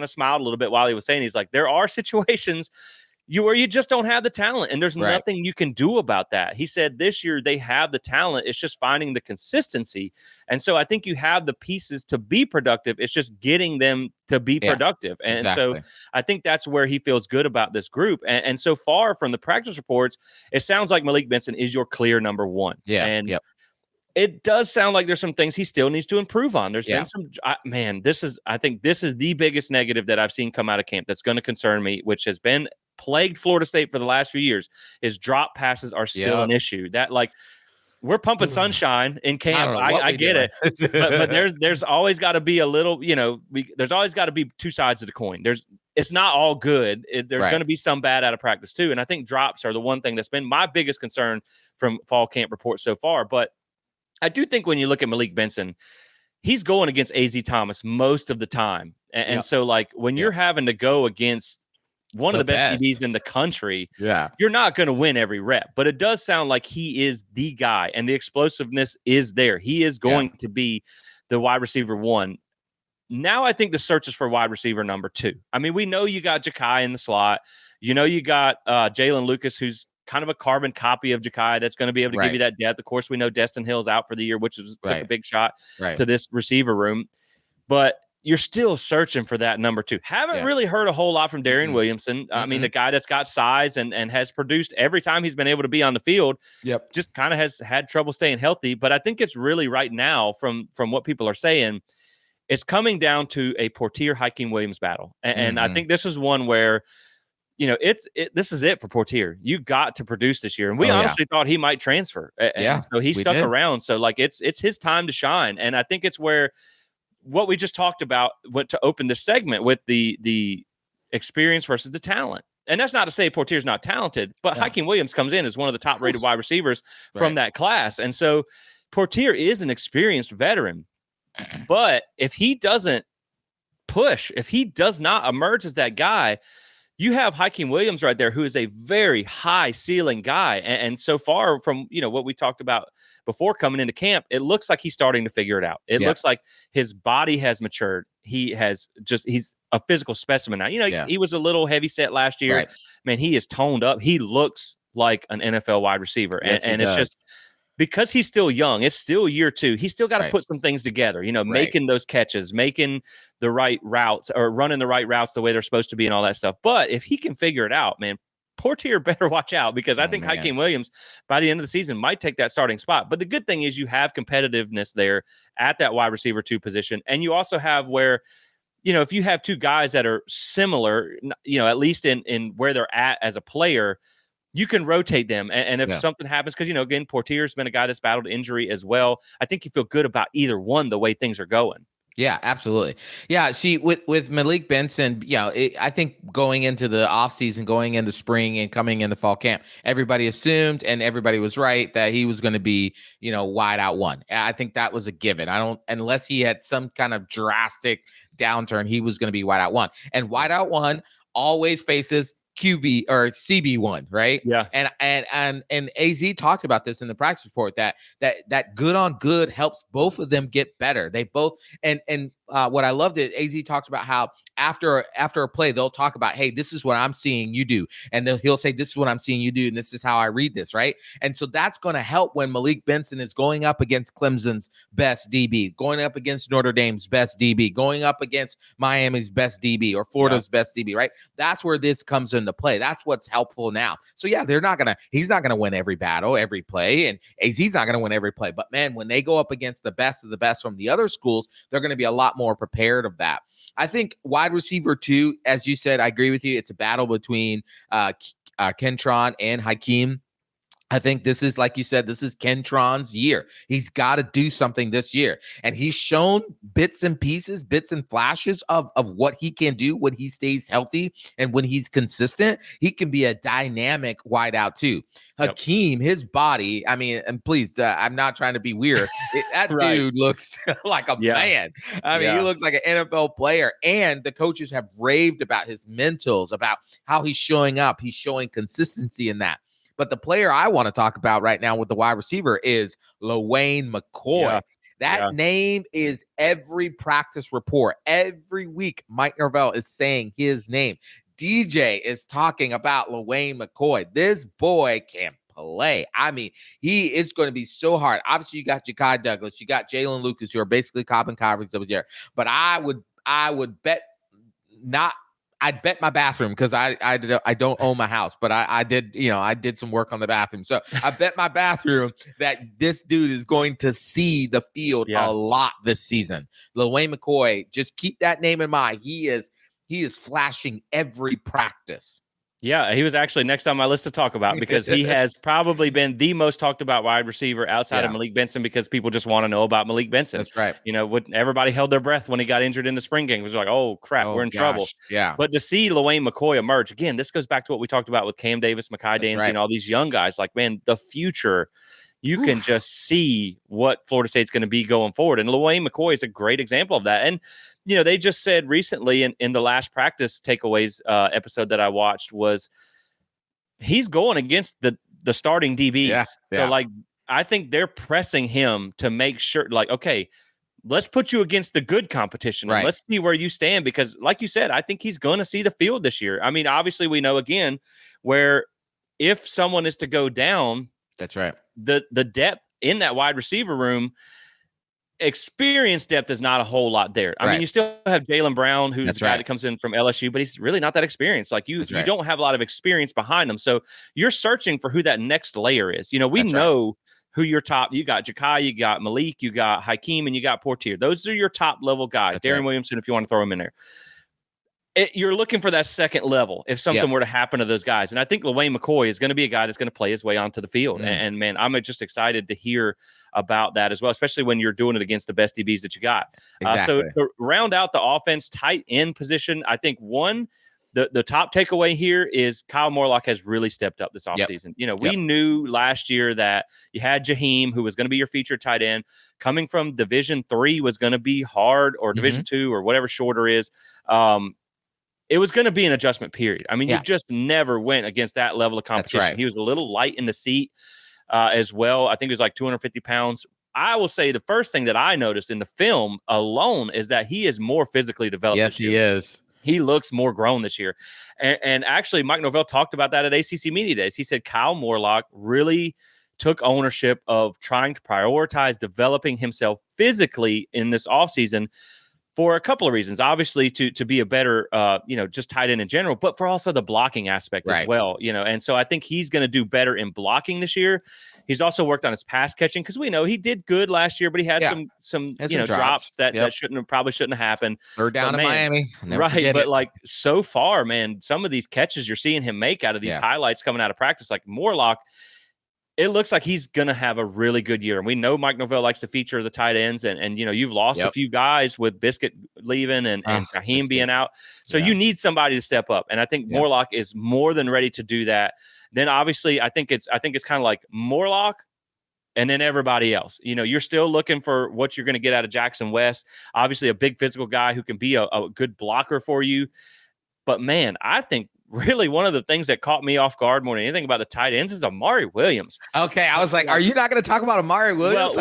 smiled a little bit while he was saying, he's like, there are situations where you just don't have the talent, and there's nothing you can do about that. He said this year they have the talent. It's just finding the consistency. And so I think you have the pieces to be productive. It's just getting them to be productive. And so I think that's where he feels good about this group. And so far from the practice reports, it sounds like Malik Benson is your clear number 1. And it does sound like there's some things he still needs to improve on. There's been some, I think this is the biggest negative that I've seen come out of camp that's going to concern me, which has been plagued Florida State for the last few years, is drop passes are still an issue. That we're pumping sunshine in camp. I get it, but there's always got to be a little, there's always got to be 2 sides of the coin. It's not all good. There's going to be some bad out of practice too. And I think drops are the one thing that's been my biggest concern from fall camp reports so far. But I do think when you look at Malik Benson, he's going against AZ Thomas most of the time. And so when you're having to go against one of the best DBs in the country, you're not going to win every rep, but it does sound like he is the guy and the explosiveness is there. He is going to be the wide receiver 1. Now I think the search is for wide receiver number 2. I mean, we know you got Ja'Kai in the slot. You got Jalen Lucas, who's kind of a carbon copy of Ja'Kai that's going to be able to give you that depth. Of course, we know Destin Hill's out for the year, which took a big shot to this receiver room. But you're still searching for that number 2. Haven't really heard a whole lot from Darian Williamson. I mean, the guy that's got size and has produced every time he's been able to be on the field. Just kind of has had trouble staying healthy. But I think it's really right now from what people are saying, it's coming down to a Portier Hakeem Williams battle. And I think this is one where, this is it for Portier. You got to produce this year. And we honestly thought he might transfer. And so he stuck around. So it's his time to shine. And I think it's where what we just talked about went to open this segment with the experience versus the talent. And that's not to say Portier's not talented, but Hakeem Williams comes in as one of the top rated wide receivers from that class. And so Portier is an experienced veteran, but if he doesn't push, if he does not emerge as that guy, you have Hakeem Williams right there, who is a very high ceiling guy. And so far from, what we talked about before coming into camp, it looks like he's starting to figure it out. It looks like his body has matured. He's a physical specimen now. He was a little heavy set last year. Man, he is toned up. He looks like an NFL wide receiver. And it's just because he's still young, it's still year 2. He's still got to put some things together, making those catches, making the right routes or running the right routes the way they're supposed to be and all that stuff. But if he can figure it out, man, Portier better watch out because I think Hakeem Williams by the end of the season might take that starting spot. But the good thing is you have competitiveness there at that wide receiver 2 position. And you also have where, if you have 2 guys that are similar, at least in where they're at as a player, you can rotate them. And if something happens, because, again, Portier's been a guy that's battled injury as well. I think you feel good about either one, the way things are going.
Yeah, absolutely. Yeah, see, with Malik Benson, I think going into the offseason, going into spring and coming into fall camp, everybody assumed and everybody was right that he was going to be, wide out one. I think that was a given. Unless he had some kind of drastic downturn, he was going to be wide out one. And wide out one always faces QB or CB1, right?
Yeah.
And AZ talked about this in the practice report that good on good helps both of them get better. They both and what I loved is AZ talks about how after a play they'll talk about, hey, this is what I'm seeing you do, and he'll say, this is what I'm seeing you do, and this is how I read this, right? And so that's going to help when Malik Benson is going up against Clemson's best DB, going up against Notre Dame's best DB, going up against Miami's best DB or Florida's best DB, right? That's where this comes into play. That's what's helpful now. So yeah, he's not gonna win every battle, every play, and AZ's not gonna win every play. But man, when they go up against the best of the best from the other schools, they're gonna be a lot more prepared of that. I think wide receiver 2, as you said, I agree with you. It's a battle between Kentron and Hakeem. I think this is, like you said, this is Kentron's year. He's got to do something this year. And he's shown bits and pieces, bits and flashes of what he can do when he stays healthy and when he's consistent. He can be a dynamic wideout too. Hakeem, his body, I mean, and please, I'm not trying to be weird. That right. Dude looks like a man. I mean, he looks like an NFL player. And the coaches have raved about his mentals, about how he's showing up. He's showing consistency in that. But the player I want to talk about right now with the wide receiver is LeSean McCoy. Yeah. That name is every practice report. Every week, Mike Norvell is saying his name. DJ is talking about LeSean McCoy. This boy can play. I mean, he is going to be so hard. Obviously, you got Ja'Kai Douglas. You got Jalen Lucas, who are basically Cobb and Coverage over there. But I would bet not. I'd bet my bathroom because I don't own my house, but I did some work on the bathroom. So I bet my bathroom that this dude is going to see the field a lot this season. LeSean McCoy, just keep that name in mind. He is flashing every practice.
Yeah, he was actually next on my list to talk about because he has probably been the most talked about wide receiver outside of Malik Benson because people just want to know about Malik Benson.
That's right.
Everybody held their breath when he got injured in the spring game. It was like, oh, crap, we're in trouble.
Yeah.
But to see LeSean McCoy emerge, again, this goes back to what we talked about with Cam Davis, Mekhi Danzy, and all these young guys. Like, man, the future, you can just see what Florida State's going to be going forward. And LeSean McCoy is a great example of that. And they just said recently in the last practice takeaways episode that I watched was he's going against the starting DBs.
Yeah.
So, I think they're pressing him to make sure, okay, let's put you against the good competition. Right. Let's see where you stand because, like you said, I think he's going to see the field this year. I mean, obviously, we know, again, where if someone is to go down,
that's right,
the depth in that wide receiver room, experience depth is not a whole lot there. I mean, you still have Jaylen Brown, who's the guy that comes in from LSU, but he's really not that experienced. Like you don't have a lot of experience behind him. So you're searching for who that next layer is. We know who your top, you got Ja'Kai, you got Malik, you got Hakeem, and you got Portier. Those are your top level guys. Darren Williamson, if you want to throw him in there. You're looking for that second level if something were to happen to those guys. And I think LeSean McCoy is going to be a guy that's going to play his way onto the field. And man, I'm just excited to hear about that as well, especially when you're doing it against the best DBs that you got. So to round out the offense, tight end position, I think the top takeaway here is Kyle Morlock has really stepped up this offseason. We knew last year that you had Jaheim, who was going to be your featured tight end, coming from Division III was going to be hard, or Division II, or whatever shorter is. It was going to be an adjustment period. I mean, you just never went against that level of competition. He was a little light in the seat as well. I think it was like 250 pounds. I will say the first thing that I noticed in the film alone is that he is more physically developed.
Yes, he is.
He looks more grown this year. And actually, Mike Norvell talked about that at ACC Media Days. He said Kyle Morlock really took ownership of trying to prioritize developing himself physically in this offseason for a couple of reasons. Obviously, to be a better, just tight end in general, but for also the blocking aspect as well. And so I think he's going to do better in blocking this year. He's also worked on his pass catching because we know he did good last year, but he had some drops that probably shouldn't have happened.
Third down in Miami,
right? But so far, man, some of these catches you're seeing him make out of these highlights coming out of practice, like Morlock. it looks like he's going to have a really good year. And we know Mike Norvell likes to feature the tight ends. And you've lost a few guys with Biscuit leaving and Raheem being out. So you need somebody to step up. And I think Morlock is more than ready to do that. Then obviously I think it's kind of like Morlock and then everybody else. You're still looking for what you're going to get out of Jackson West. Obviously a big physical guy who can be a good blocker for you. But man, I think really one of the things that caught me off guard more than anything about the tight ends is Amari Williams.
Okay, I was like, are you not going to talk about Amari Williams?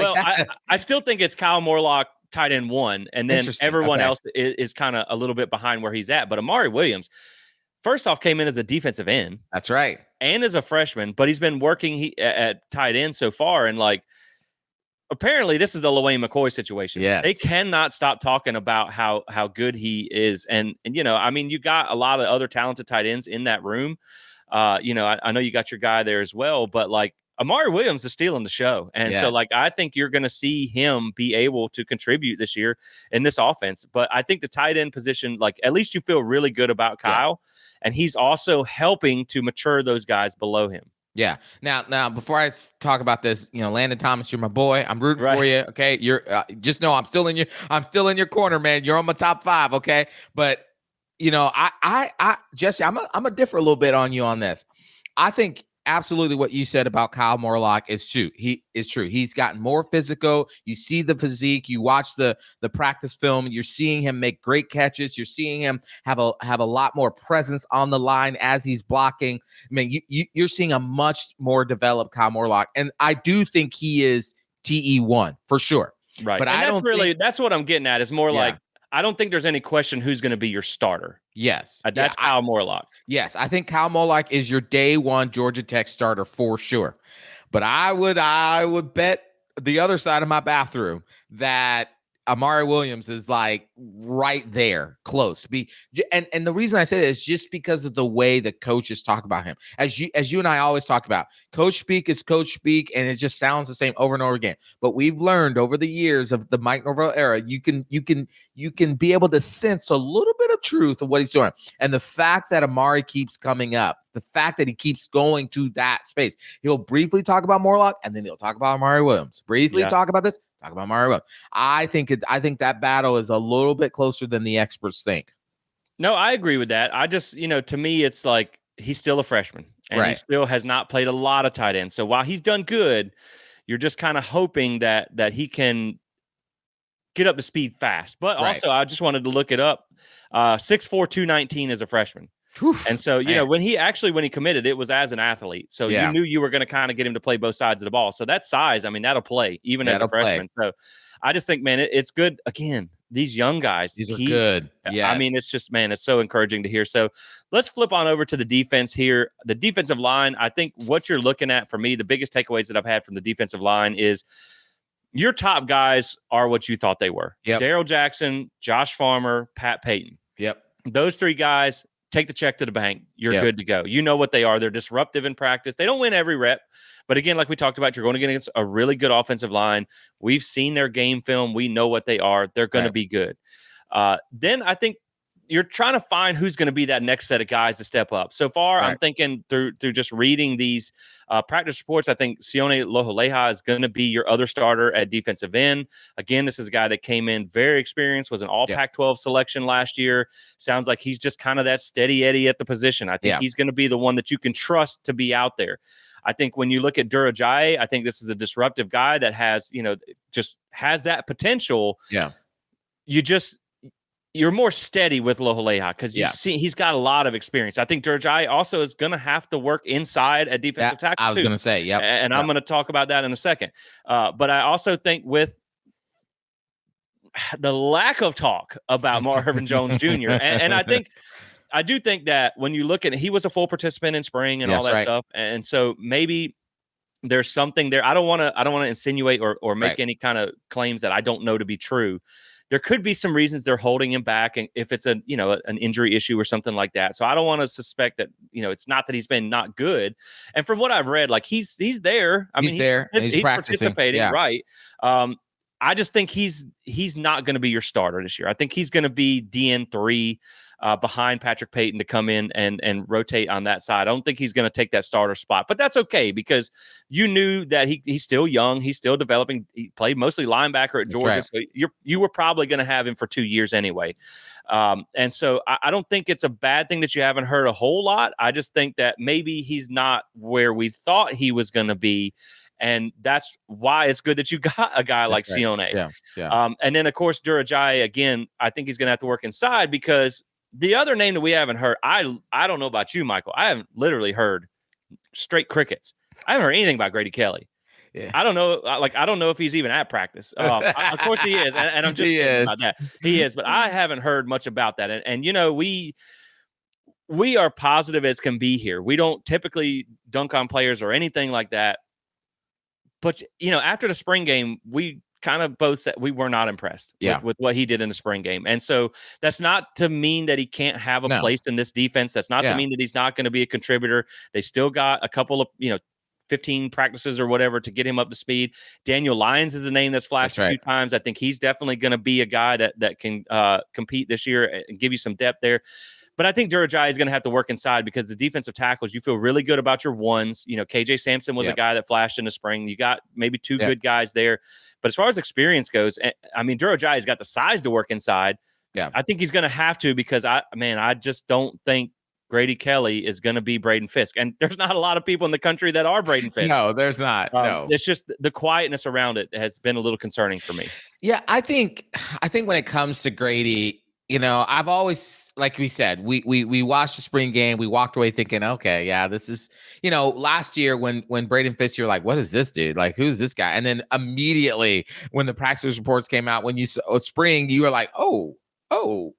I still think it's Kyle Morlock, tight end 1, and then everyone else is kind of a little bit behind where he's at. But Amari Williams, first off, came in as a defensive end.
That's right.
And as a freshman, but he's been working at tight end so far. And apparently this is the LeSean McCoy situation.
Yes.
They cannot stop talking about how good he is. And you got a lot of other talented tight ends in that room. I know you got your guy there as well, but Amari Williams is stealing the show. And so I think you're going to see him be able to contribute this year in this offense. But I think the tight end position, at least you feel really good about Kyle, and he's also helping to mature those guys below him.
Yeah. Now, before I talk about this, Landon Thomas, you're my boy. I'm rooting for you. Okay. You're just know I'm still in your corner, man. You're on my top 5. Okay. But Jesse, I'm gonna differ a little bit on you on this. I think absolutely what you said about Kyle Morlock is true. He's gotten more physical. You see the physique. You watch the practice film. You're seeing him make great catches. You're seeing him have a lot more presence on the line as he's blocking. I mean, you're seeing a much more developed Kyle Morlock, and I do think he is TE1 for sure.
Right, but that's what I'm getting at. Is more like I don't think there's any question who's going to be your starter.
Yes.
That's Kyle Morlock.
Yes. I think Kyle Morlock is your day 1 Georgia Tech starter for sure. But I would bet the other side of my bathroom that Amari Williams is right there, close. And the reason I say that is just because of the way the coaches talk about him. As you and I always talk about, coach speak is coach speak, and it just sounds the same over and over again. But we've learned over the years of the Mike Norvell era, you can be able to sense a little bit of truth of what he's doing. And the fact that Amari keeps coming up, the fact that he keeps going to that space, he'll briefly talk about Morlock, and then he'll talk about Amari Williams. Briefly talk about this. Talk about Amari Williams. I think that battle is a little bit closer than the experts think.
No, I agree with that. I just, to me, it's he's still a freshman, and he still has not played a lot of tight ends. So while he's done good, you're just kind of hoping that he can get up to speed fast. But also, I just wanted to look it up. 6'4", 219 as a freshman. And so, when he committed, it was as an athlete. So you knew you were going to kind of get him to play both sides of the ball. So that size, I mean, that'll play even as a freshman. So I just think, man, it's good. Again, these young guys,
these are good.
Yeah. I mean, it's just, man, it's so encouraging to hear. So let's flip on over to the defense here. The defensive line, I think what you're looking at for me, the biggest takeaways that I've had from the defensive line is your top guys are what you thought they were.
Yep.
Darrell Jackson, Josh Farmer, Pat Payton.
Yep.
Those 3 guys, take the check to the bank. You're good to go. You know what they are. They're disruptive in practice. They don't win every rep. But again, like we talked about, you're going to get against a really good offensive line. We've seen their game film. We know what they are. They're going to be good. Then I think you're trying to find who's going to be that next set of guys to step up. So far, I'm thinking through just reading these practice reports, I think Sione Loholeha is going to be your other starter at defensive end. Again, this is a guy that came in very experienced, was an all Pac-12 selection last year. Sounds like he's just kind of that steady Eddie at the position. I think he's going to be the one that you can trust to be out there. I think when you look at Durajaye, I think this is a disruptive guy that has, just has that potential.
Yeah.
You're more steady with Loholeha because you see he's got a lot of experience. I think Durajaye also is going to have to work inside a defensive tackle.
I was going to say,
and I'm going to talk about that in a second. But I also think with the lack of talk about Marvin Jones Jr. and I do think that when you look at it, he was a full participant in spring and all that stuff, and so maybe there's something there. I don't want to insinuate or make any kind of claims that I don't know to be true. There could be some reasons they're holding him back, and if it's an injury issue or something like that. So I don't want to suspect that, it's not that he's been not good. And from what I've read, he's there.
He's there. He's
participating, right? I just think he's not going to be your starter this year. I think he's going to be DN3. behind Patrick Payton to come in and rotate on that side. I don't think he's going to take that starter spot, but that's okay because you knew that he's still young. He's still developing. He played mostly linebacker at Georgia. So you were probably going to have him for 2 years anyway. And so I don't think it's a bad thing that you haven't heard a whole lot. I just think that maybe he's not where we thought he was going to be. And that's why it's good that you got a guy like Sione.
Yeah.
And then, of course, Durajai, again, I think he's going to have to work inside because the other name that we haven't heard, I don't know about you, Michael. I haven't literally heard straight crickets. I haven't heard anything about Grady Kelly. Yeah. I don't know. I don't know if he's even at practice. Of course he is. And I'm just kidding about that. He is, but I haven't heard much about that. And we are positive as can be here. We don't typically dunk on players or anything like that. But, after the spring game, we kind of both said we were not impressed with what he did in the spring game. And so that's not to mean that he can't have a place in this defense. That's not to mean that he's not going to be a contributor. They still got a couple of, 15 practices or whatever to get him up to speed. Daniel Lyons is a name that's flashed a few times. I think he's definitely going to be a guy that can compete this year and give you some depth there. But I think Durajai is going to have to work inside because the defensive tackles, you feel really good about your ones. KJ Sampson was a guy that flashed in the spring. You got maybe two good guys there. But as far as experience goes, I mean, Durajai has got the size to work inside. Yeah, I think he's going to have to because I just don't think Grady Kelly is going to be Braden Fisk. And there's not a lot of people in the country that are Braden Fisk.
No, there's not. No.
It's just the quietness around it has been a little concerning for me.
Yeah, I think when it comes to Grady, I've always, like we said, we watched the spring game. We walked away thinking, okay, yeah, this is, last year when Braden Fisk, you're like, what is this dude? Like, who's this guy? And then immediately when the practice reports came out, when you saw spring, you were like, oh,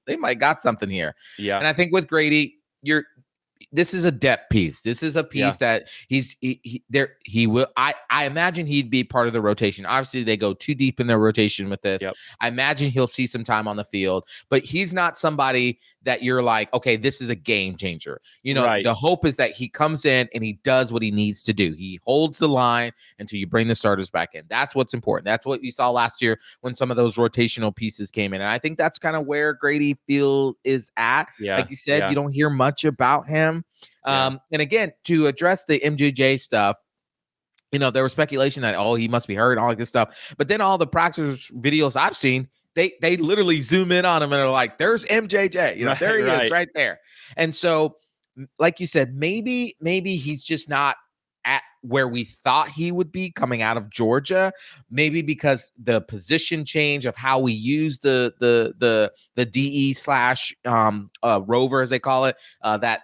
they might got something here. Yeah. And I think with Grady, this is a depth piece. This is a piece that he will. I imagine he'd be part of the rotation. Obviously, they go too deep in their rotation with this. Yep. I imagine he'll see some time on the field, but he's not somebody that you're like, okay, this is a game changer. The hope is that he comes in and he does what he needs to do. He holds the line until you bring the starters back in. That's what's important. That's what you saw last year when some of those rotational pieces came in. And I think that's kind of where Grady Field is at. Yeah. Like you said, you don't hear much about him. And again, to address the MJJ stuff, there was speculation that, he must be hurt and all of this stuff. But then all the practice videos I've seen, they literally zoom in on him and they're like, there's MJJ, there he is right there. And so, like you said, maybe he's just not at where we thought he would be coming out of Georgia, maybe because the position change of how we use the DE / rover, as they call it, that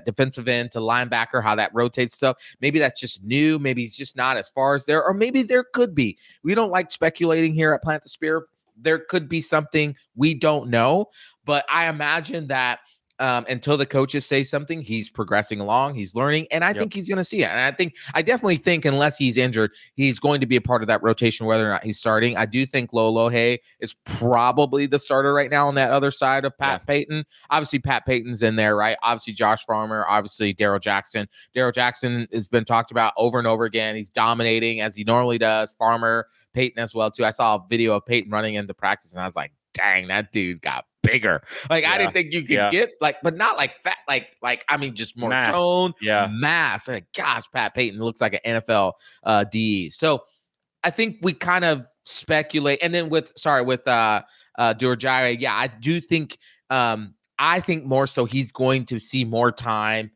defensive end to linebacker, how that rotates stuff. Maybe that's just new. Maybe he's just not as far as there, or maybe there could be. We don't like speculating here at Plant the Spear. There could be something we don't know, but I imagine that until the coaches say something, he's progressing along, he's learning, and I think he's going to see it. And I definitely think unless he's injured, he's going to be a part of that rotation, whether or not he's starting. I do think Lolohe is probably the starter right now on that other side of Pat Payton. Obviously, Pat Payton's in there, right? Obviously, Josh Farmer, obviously, Darryl Jackson. Darryl Jackson has been talked about over and over again. He's dominating as he normally does. Farmer, Payton as well, too. I saw a video of Payton running into practice, and I was like, dang, that dude got bigger. Like, I didn't think you could get but not like fat, just more mass. Tone, mass. Like, gosh, Pat Payton looks like an NFL DE. So I think we kind of speculate. And then with Durajai, I do think I think more so he's going to see more time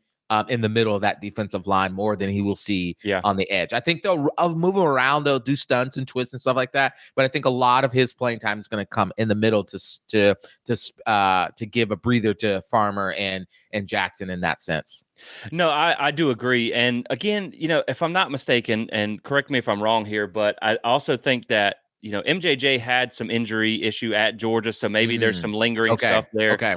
in the middle of that defensive line more than he will see on the edge. I think they'll move him around. They'll do stunts and twists and stuff like that. But I think a lot of his playing time is going to come in the middle to give a breather to Farmer and Jackson in that sense.
No, I do agree. And again, if I'm not mistaken, and correct me if I'm wrong here, but I also think that MJJ had some injury issue at Georgia, so maybe there's some lingering stuff there. Okay.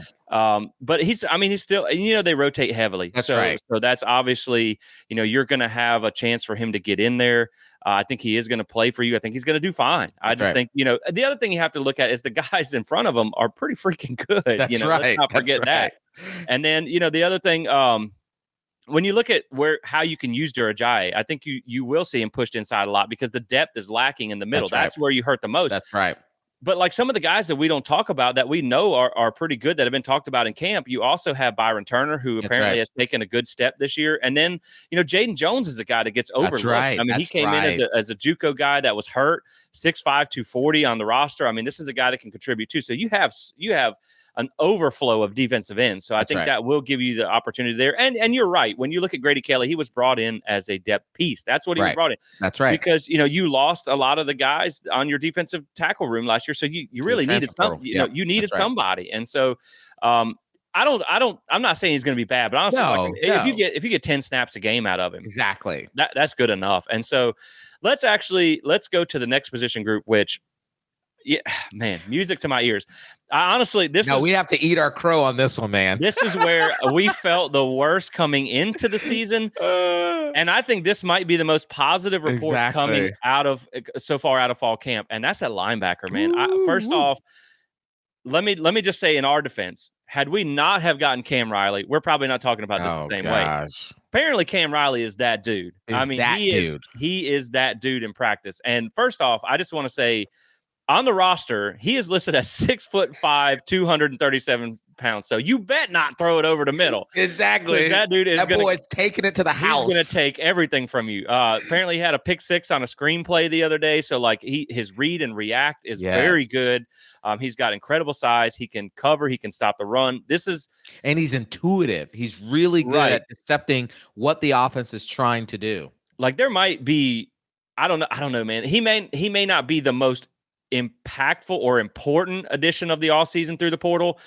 But he's still, they rotate heavily.
That's right.
So that's obviously, you're going to have a chance for him to get in there. I think he is going to play for you. I think he's going to do fine. I just think, the other thing you have to look at is the guys in front of him are pretty freaking good.
That's right.
Let's not forget that. And then, the other thing, when you look at how you can use Durajai, I think you will see him pushed inside a lot because the depth is lacking in the middle. That's where you hurt the most.
That's right.
But like some of the guys that we don't talk about that we know are pretty good that have been talked about in camp, you also have Byron Turner, who apparently has taken a good step this year. And then, Jaden Jones is a guy that gets overlooked.
That's right.
I mean, he came in as a JUCO guy that was hurt, 6'5", 240 on the roster. I mean, this is a guy that can contribute too. So you have an overflow of defensive ends. So I think that will give you the opportunity there. And you're right. When you look at Grady Kelly, he was brought in as a depth piece. That's what he was brought in.
That's right.
Because, you lost a lot of the guys on your defensive tackle room last year. So you really needed you needed somebody. And so I'm not saying he's going to be bad, but honestly, if you get 10 snaps a game out of him,
exactly,
that's good enough. And so let's go to the next position group, which, yeah, man, music to my ears. Honestly, we have to eat our crow on this one, man. This is where we felt the worst coming into the season. And I think this might be the most positive reports coming out of fall camp. And that's at linebacker, man. First off, let me just say in our defense, had we not have gotten Cam Riley, we're probably not talking about this the same way. Apparently Cam Riley is that dude. He is that dude in practice. And first off, I just want to say, on the roster, he is listed as 6'5", 237 pounds. So you bet not throw it over the middle.
Exactly.
That dude is
boy's taking it to the house.
He's going to take everything from you. Apparently he had a pick six on a screenplay the other day. So like his read and react is very good. He's got incredible size. He can cover. He can stop the run.
And he's intuitive. He's really good at accepting what the offense is trying to do.
Like there might be, I don't know, man. He may not be the most impactful or important addition of the offseason through the portal,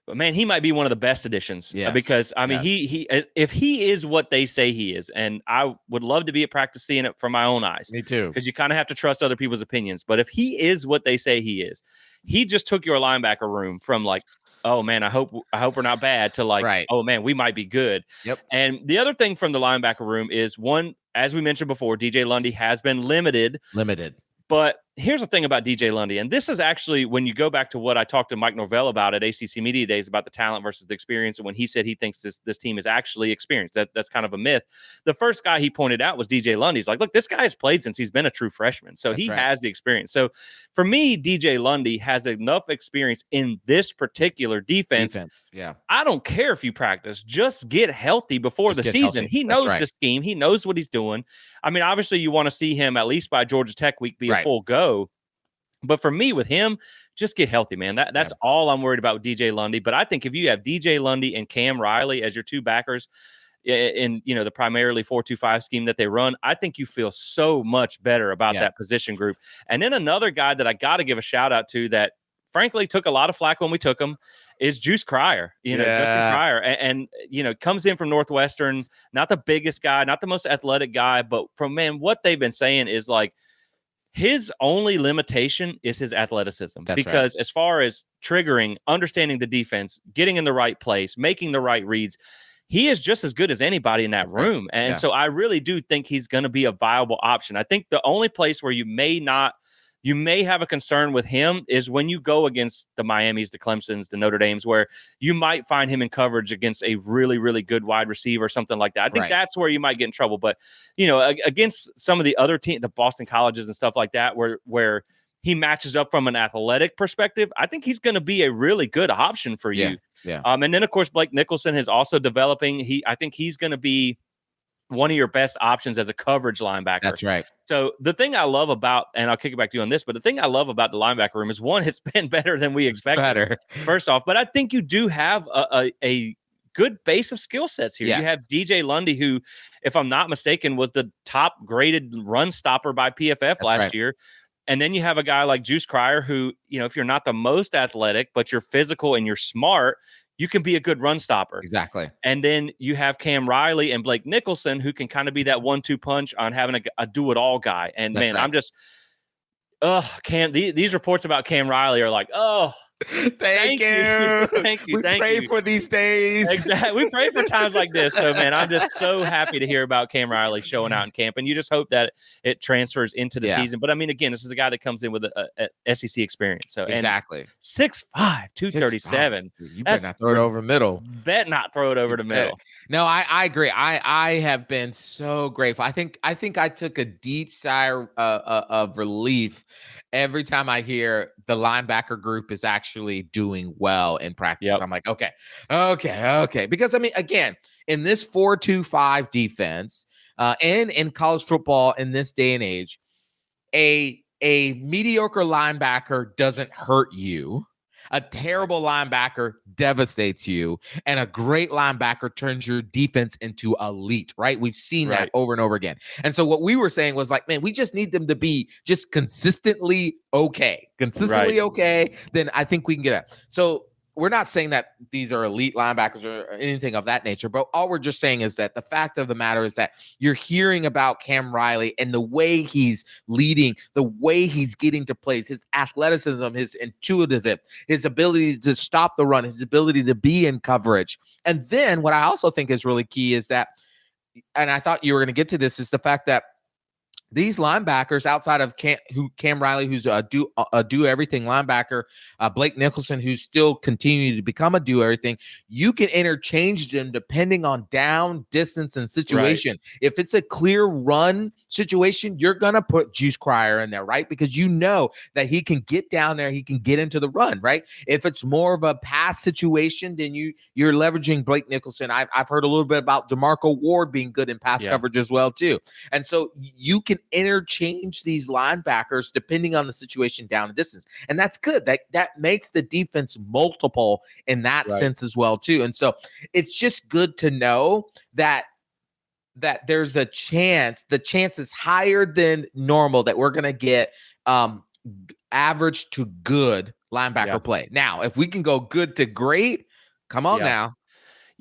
but man, he might be one of the best additions. Because I mean, he if he is what they say he is, and I would love to be at practice seeing it from my own eyes.
Me too.
Because you kind of have to trust other people's opinions. But if he is what they say he is, he just took your linebacker room from like, oh man, I hope we're not bad, to like, oh man, we might be good.
Yep.
And the other thing from the linebacker room is, one, as we mentioned before, DJ Lundy has been limited. But here's the thing about DJ Lundy, and this is actually when you go back to what I talked to Mike Norvell about at ACC Media Days about the talent versus the experience, and when he said he thinks this team is actually experienced, that's kind of a myth. The first guy he pointed out was DJ Lundy. He's like, look, this guy has played since he's been a true freshman, so he has the experience. So for me, DJ Lundy has enough experience in this particular defense.
Yeah,
I don't care if you practice, just get healthy before the season. He knows the scheme. He knows what he's doing. I mean, obviously you want to see him at least by Georgia Tech week be a full go. But for me, with him, just get healthy, man. That's all I'm worried about with DJ Lundy. But I think if you have DJ Lundy and Cam Riley as your two backers in the primarily 4-2-5 scheme that they run, I think you feel so much better about that position group. And then another guy that I got to give a shout out to that, frankly, took a lot of flack when we took him is Juice Cryer, Justin Cryer. And comes in from Northwestern, not the biggest guy, not the most athletic guy, but what they've been saying is like, his only limitation is his athleticism. Because as far as triggering, understanding the defense, getting in the right place, making the right reads, he is just as good as anybody in that room. And so I really do think he's going to be a viable option. I think the only place where you may have a concern with him is when you go against the Miamis, the Clemsons, the Notre Dames, where you might find him in coverage against a really, really good wide receiver or something like that. I think that's where you might get in trouble. But, against some of the other teams, the Boston colleges and stuff like that, where he matches up from an athletic perspective, I think he's going to be a really good option for you. And then, of course, Blake Nicholson is also developing. I think he's going to be one of your best options as a coverage linebacker.
That's right.
So the thing I love about, and I'll kick it back to you on this, but the thing I love about the linebacker room is, one, it's been better than we expected. First off, but I think you do have a good base of skill sets here. You have DJ Lundy, who, if I'm not mistaken, was the top graded run stopper by PFF last year. And then you have a guy like Juice Cryer, who, if you're not the most athletic, but you're physical and you're smart, you can be a good run stopper.
Exactly.
And then you have Cam Riley and Blake Nicholson, who can kind of be that 1-2 punch on having a do-it-all guy. And I'm just, Cam. These reports about Cam Riley are like,
Thank you.
Thank you.
We
Thank
pray
you.
for these days.
Exactly. We pray for times like this. So, man, I'm just so happy to hear about Cam Riley showing out in camp. And you just hope that it transfers into the season. But, I mean, again, this is a guy that comes in with a SEC experience. So,
exactly.
And 6'5", 237.
You better not throw it over middle.
Bet not throw it over the middle.
No, I agree. I have been so grateful. I think I took a deep sigh of relief every time I hear the linebacker group is actually doing well in practice. Yep. I'm like, okay. Because, I mean, again, in this 4-2-5 defense and in college football in this day and age, a mediocre linebacker doesn't hurt you. A terrible linebacker devastates you, and a great linebacker turns your defense into elite, right? We've seen that over and over again. And so what we were saying was like, man, we just need them to be just consistently okay. Okay, then I think we can get it. So we're not saying that these are elite linebackers or anything of that nature, but all we're just saying is that the fact of the matter is that you're hearing about Cam Riley and the way he's leading, the way he's getting to plays, his athleticism, his intuitiveness, his ability to stop the run, his ability to be in coverage. And then what I also think is really key is that, and I thought you were going to get to this, is the fact that these linebackers outside of Cam Riley, who's a do everything linebacker, Blake Nicholson, who's still continuing to become a do everything, you can interchange them depending on down, distance, and situation. If it's a clear run situation, you're gonna put Juice Crier in there, right? Because you know that he can get down there, he can get into the run, right? If it's more of a pass situation, then you're leveraging Blake Nicholson. I've heard a little bit about DeMarco Ward being good in pass coverage as well too, and so you can interchange these linebackers depending on the situation down and distance. And that's good. That makes the defense multiple in that sense as well too. And so it's just good to know that there's a chance, the chance is higher than normal that we're going to get average to good linebacker play. Now, if we can go good to great, come on now.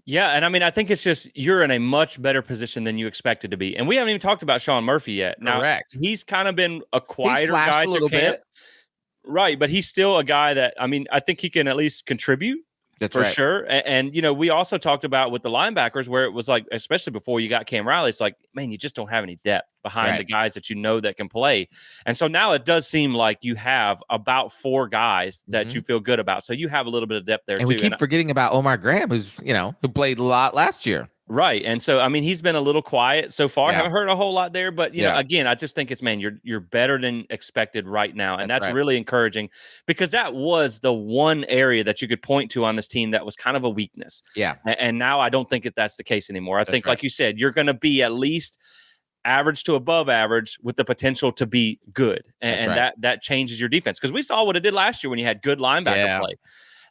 Yeah, and I mean, I think it's just you're in a much better position than you expected to be. And we haven't even talked about Sean Murphy yet. Now, he's kind of been a quieter guy through camp. Right, but he's still a guy that, I mean, I think he can at least contribute. That's for sure. And, you know, we also talked about with the linebackers where it was like, especially before you got Cam Riley, it's like, man, you just don't have any depth behind the guys that you know that can play. And so now it does seem like you have about 4 guys that you feel good about. So you have a little bit of depth there too.
And we keep forgetting about Omar Graham, who played a lot last year.
Right. And so, I mean, he's been a little quiet so far. Haven't heard a whole lot there, but you know, again, I just think it's, man, you're better than expected right now. And that's really encouraging because that was the one area that you could point to on this team that was kind of a weakness.
Yeah.
And now I don't think that's the case anymore. I think, like you said, you're going to be at least average to above average with the potential to be good. And that changes your defense. Because we saw what it did last year when you had good linebacker play.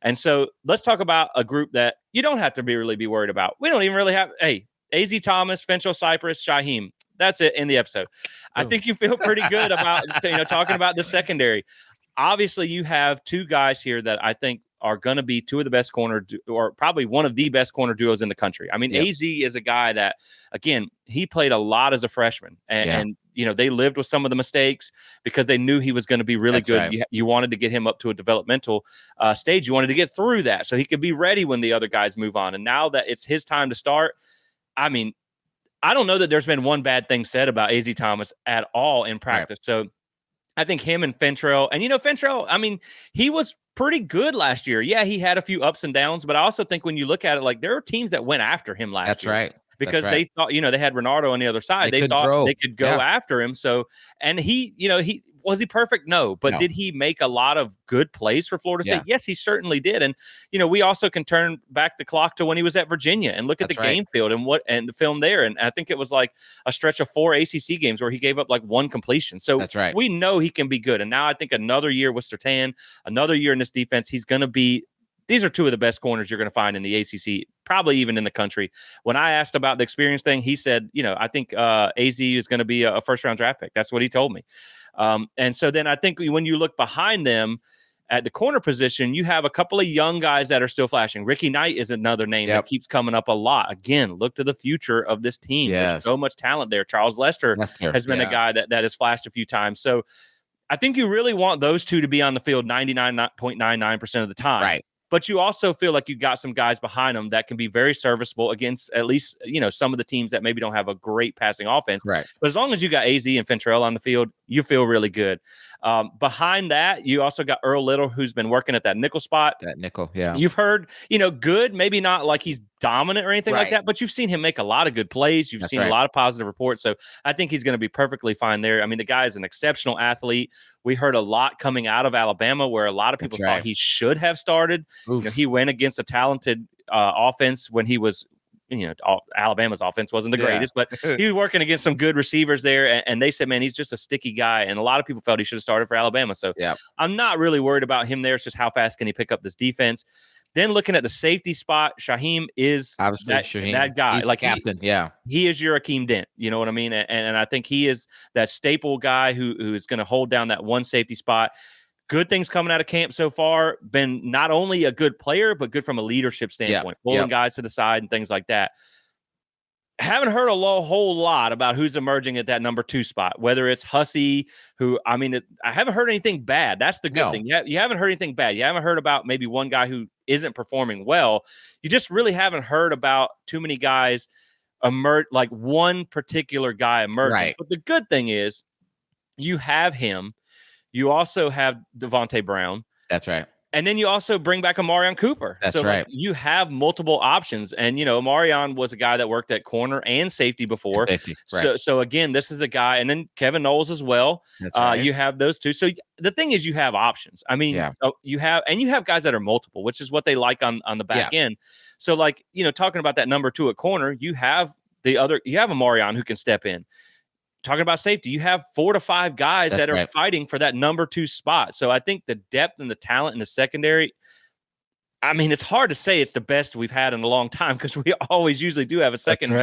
And so let's talk about a group that you don't have to really be worried about. We don't even really have, A.Z. Thomas, Fentrell Cypress, Shaheem. That's it in the episode. I think you feel pretty good about, talking about the secondary. Obviously, you have 2 guys here that I think are going to be 2 of the best corner, or probably one of the best corner duos in the country. I mean, AZ is a guy that, again, he played a lot as a freshman, and they lived with some of the mistakes because they knew he was going to be really good. You wanted to get him up to a developmental stage. You wanted to get through that so he could be ready when the other guys move on. And now that it's his time to start, I mean, I don't know that there's been one bad thing said about AZ Thomas at all in practice. So I think him and Fentrell, and Fentrell, I mean, he was pretty good last year. Yeah, he had a few ups and downs, but I also think when you look at it, like there are teams that went after him last year. Because they thought, they had Renardo on the other side. They thought they could go after him. So, and he was he perfect? No. But did he make a lot of good plays for Florida State? Yes, he certainly did. And, we also can turn back the clock to when he was at Virginia and look at the game field and the film there. And I think it was like a stretch of 4 ACC games where he gave up like 1 completion. So we know he can be good. And now I think another year with Surtain, another year in this defense, he's going to be. These are 2 of the best corners you're going to find in the ACC, probably even in the country. When I asked about the experience thing, he said, I think AZ is going to be a first-round draft pick. That's what he told me. And so then I think when you look behind them at the corner position, you have a couple of young guys that are still flashing. Ricky Knight is another name that keeps coming up a lot. Again, look to the future of this team. There's so much talent there. Charles Lester has been a guy that has flashed a few times. So I think you really want those two to be on the field 99.99% of the time.
Right.
But you also feel like you got some guys behind them that can be very serviceable against at least, some of the teams that maybe don't have a great passing offense.
Right.
But as long as you got AZ and Fentrell on the field, you feel really good. Behind that, you also got Earl Little, who's been working at that nickel spot.
That nickel, yeah.
You've heard, good, maybe not like he's dominant or anything like that, but you've seen him make a lot of good plays. You've seen a lot of positive reports. So I think he's going to be perfectly fine there. I mean, the guy is an exceptional athlete. We heard a lot coming out of Alabama where a lot of people thought he should have started. He went against a talented offense when he was, Alabama's offense wasn't the greatest, but he was working against some good receivers there. And they said, man, he's just a sticky guy. And a lot of people felt he should have started for Alabama. So I'm not really worried about him there. It's just how fast can he pick up this defense. Then looking at the safety spot, Shaheem is obviously that guy.
He's like captain.
He is your Akeem Dent. You know what I mean? And I think he is that staple guy who is going to hold down that one safety spot. Good things coming out of camp so far. Been not only a good player, but good from a leadership standpoint, pulling guys to the side and things like that. Haven't heard a whole lot about who's emerging at that number 2 spot, whether it's Hussey, who, I haven't heard anything bad. That's the good thing. You haven't heard anything bad. You haven't heard about maybe one guy who isn't performing well. You just really haven't heard about too many guys emerge, like one particular guy emerging. Right. But the good thing is you have him. You also have Devontae Brown.
That's right.
And then you also bring back Amarion Cooper.
That's right.
You have multiple options. And, Amarion was a guy that worked at corner and safety before. So again, this is a guy. And then Kevin Noles as well. That's right. You have those two. So the thing is you have options. You have guys that are multiple, which is what they like on the back end. So talking about that number 2 at corner, you have Amarion who can step in. Talking about safety, you have 4 to 5 guys that are fighting for that number 2 spot. So I think the depth and the talent in the secondary, it's hard to say it's the best we've had in a long time because we always usually do have a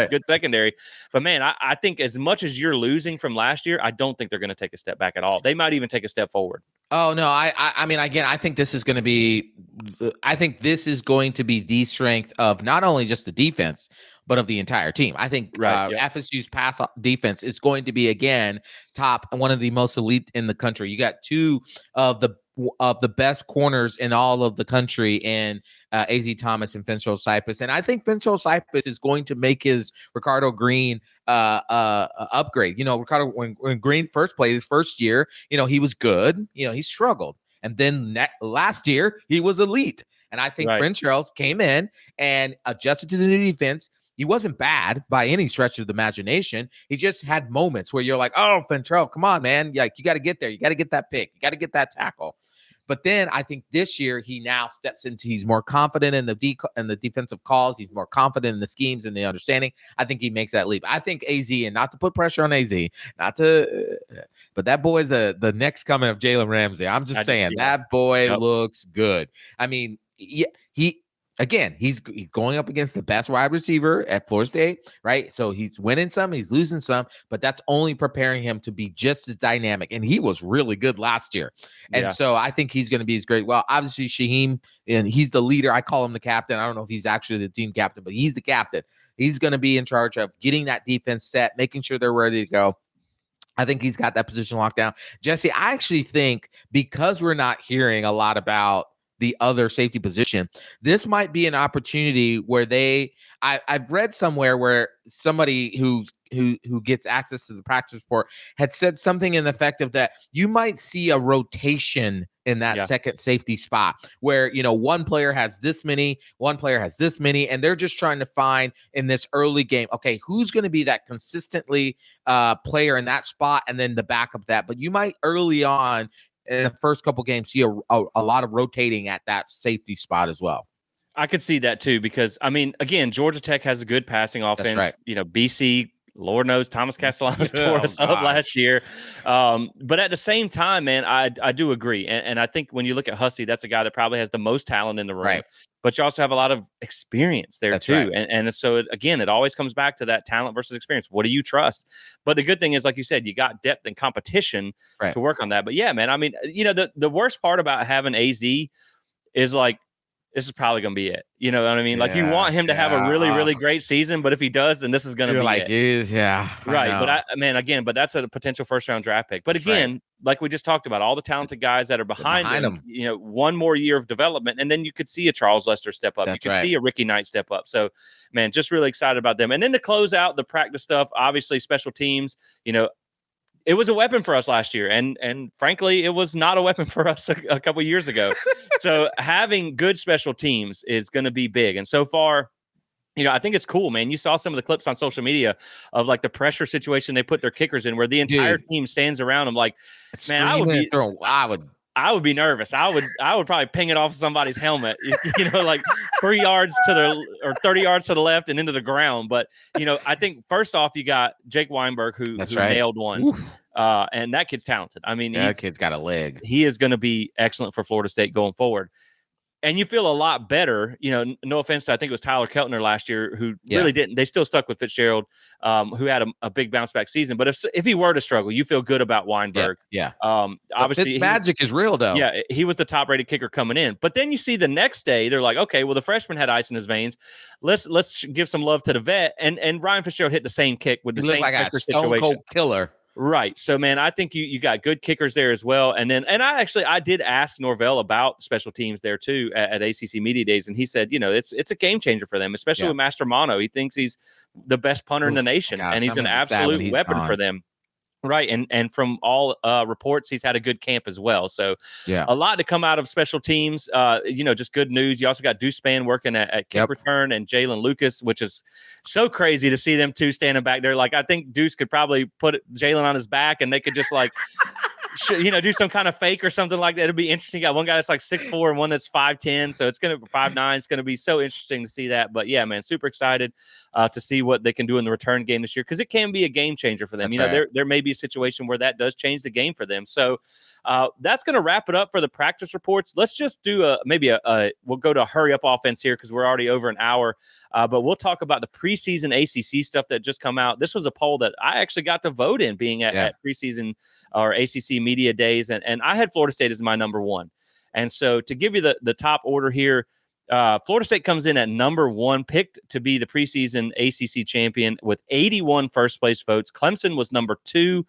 good secondary. But, man, I think as much as you're losing from last year, I don't think they're going to take a step back at all. They might even take a step forward.
Oh, no, I think this is going to be the strength of not only just the defense, but of the entire team. I think FSU's pass defense is going to be, again, top, one of the most elite in the country. You got 2 of the best corners in all of the country in AZ Thomas and Fentrell Cypress. And I think Fentrell Cypress is going to make his Ricardo Green upgrade. Ricardo, when Green first played his first year, he was good. He struggled. And then last year, he was elite. And I think Fentrell came in and adjusted to the new defense. He wasn't bad by any stretch of the imagination. He just had moments where you're like, oh, Fentrell, come on, man. You got to get there. You got to get that pick. You got to get that tackle. But then I think this year he now steps into, he's more confident in the defensive calls. He's more confident in the schemes and the understanding. I think he makes that leap. I think AZ, and not to put pressure on AZ, but that boy's the next coming of Jalen Ramsey. I'm just saying that boy looks good. He's going up against the best wide receiver at Florida State, right? So he's winning some, he's losing some, but that's only preparing him to be just as dynamic. And he was really good last year. And so I think he's going to be as great. Well, obviously Shaheem, and he's the leader. I call him the captain. I don't know if he's actually the team captain, but he's the captain. He's going to be in charge of getting that defense set, making sure they're ready to go. I think he's got that position locked down. Jesse, I actually think because we're not hearing a lot about the other safety position, this might be an opportunity where I've read somewhere where somebody who gets access to the practice report had said something in the effect of that you might see a rotation in that second safety spot where, one player has this many, and they're just trying to find in this early game, okay, who's going to be that consistently player in that spot, and then the backup of that. But you might early on in the first couple games see a lot of rotating at that safety spot as well.
I could see that too, because again, Georgia Tech has a good passing offense. That's right. BC, Lord knows Thomas Castellanos tore us up last year. But at the same time, man, I do agree. And I think when you look at Hussey, that's a guy that probably has the most talent in the room. Right. But you also have a lot of experience there too. Right. And so, again, it always comes back to that talent versus experience. What do you trust? But the good thing is, like you said, you got depth and competition to work on that. But, yeah, man, the worst part about having AZ is, this is probably going to be it. You know what I mean? Like you want him to have a really, really great season, but if he does, then this is going to be it.
Right.
But that's a potential first round draft pick. But again, like we just talked about, all the talented guys that are behind him, you know, one more year of development, and then you could see a Charles Lester step up. You could see a Ricky Knight step up. So, man, just really excited about them. And then to close out the practice stuff, obviously special teams, you know, it was a weapon for us last year. And frankly, it was not a weapon for us a couple of years ago. So having good special teams is going to be big. And so far, you know, I think it's cool, man. You saw some of the clips on social media of like the pressure situation they put their kickers in where the entire team stands around them. Like, man, I would be nervous. I would probably ping it off somebody's helmet, you know, like 3 yards to the or 30 yards to the left and into the ground. But, you know, I think first off, you got Jake Weinberg who nailed one. And that kid's talented. I mean,
that kid's got a leg.
He is going to be excellent for Florida State going forward. And you feel a lot better, you know, no offense to, I think it was Tyler Keltner last year who really didn't. They still stuck with Fitzgerald, who had a big bounce back season. But if he were to struggle, you feel good about Weinberg. Obviously,
magic is real, though.
Yeah, he was the top rated kicker coming in. But then you see the next day, they're like, okay, well, the freshman had ice in his veins. Let's give some love to the vet. And Ryan Fitzgerald hit the same kick with the same pressure situation.
Cold killer.
Right. So, man, I think you got good kickers there as well. And I did ask Norvell about special teams there too at ACC Media Days. And he said, you know, it's a game changer for them, especially with Master Mono. He thinks he's the best punter in the nation, and he's an absolute weapon for them. Right. And from all reports, he's had a good camp as well. So a lot to come out of special teams. You know, just good news. You also got Deuce Spann working at kick return and Jalen Lucas, which is so crazy to see them two standing back there. Like, I think Deuce could probably put Jalen on his back and they could just like, you know, do some kind of fake or something like that. It'd be interesting. You got one guy that's like 6'4" and one that's 5'10". So it's going to 5'9". It's going to be so interesting to see that. But yeah, man, super excited to see what they can do in the return game this year, because it can be a game changer for them. That's there may be a situation where that does change the game for them. So that's going to wrap it up for the practice reports. Let's just do we'll go to a hurry up offense here because we're already over an hour. But we'll talk about the preseason ACC stuff that just come out. This was a poll that I actually got to vote in, being at preseason or ACC media days. And I had Florida State as my number one. And so to give you the top order here, Florida State comes in at number one, picked to be the preseason ACC champion with 81 first place votes. Clemson was number two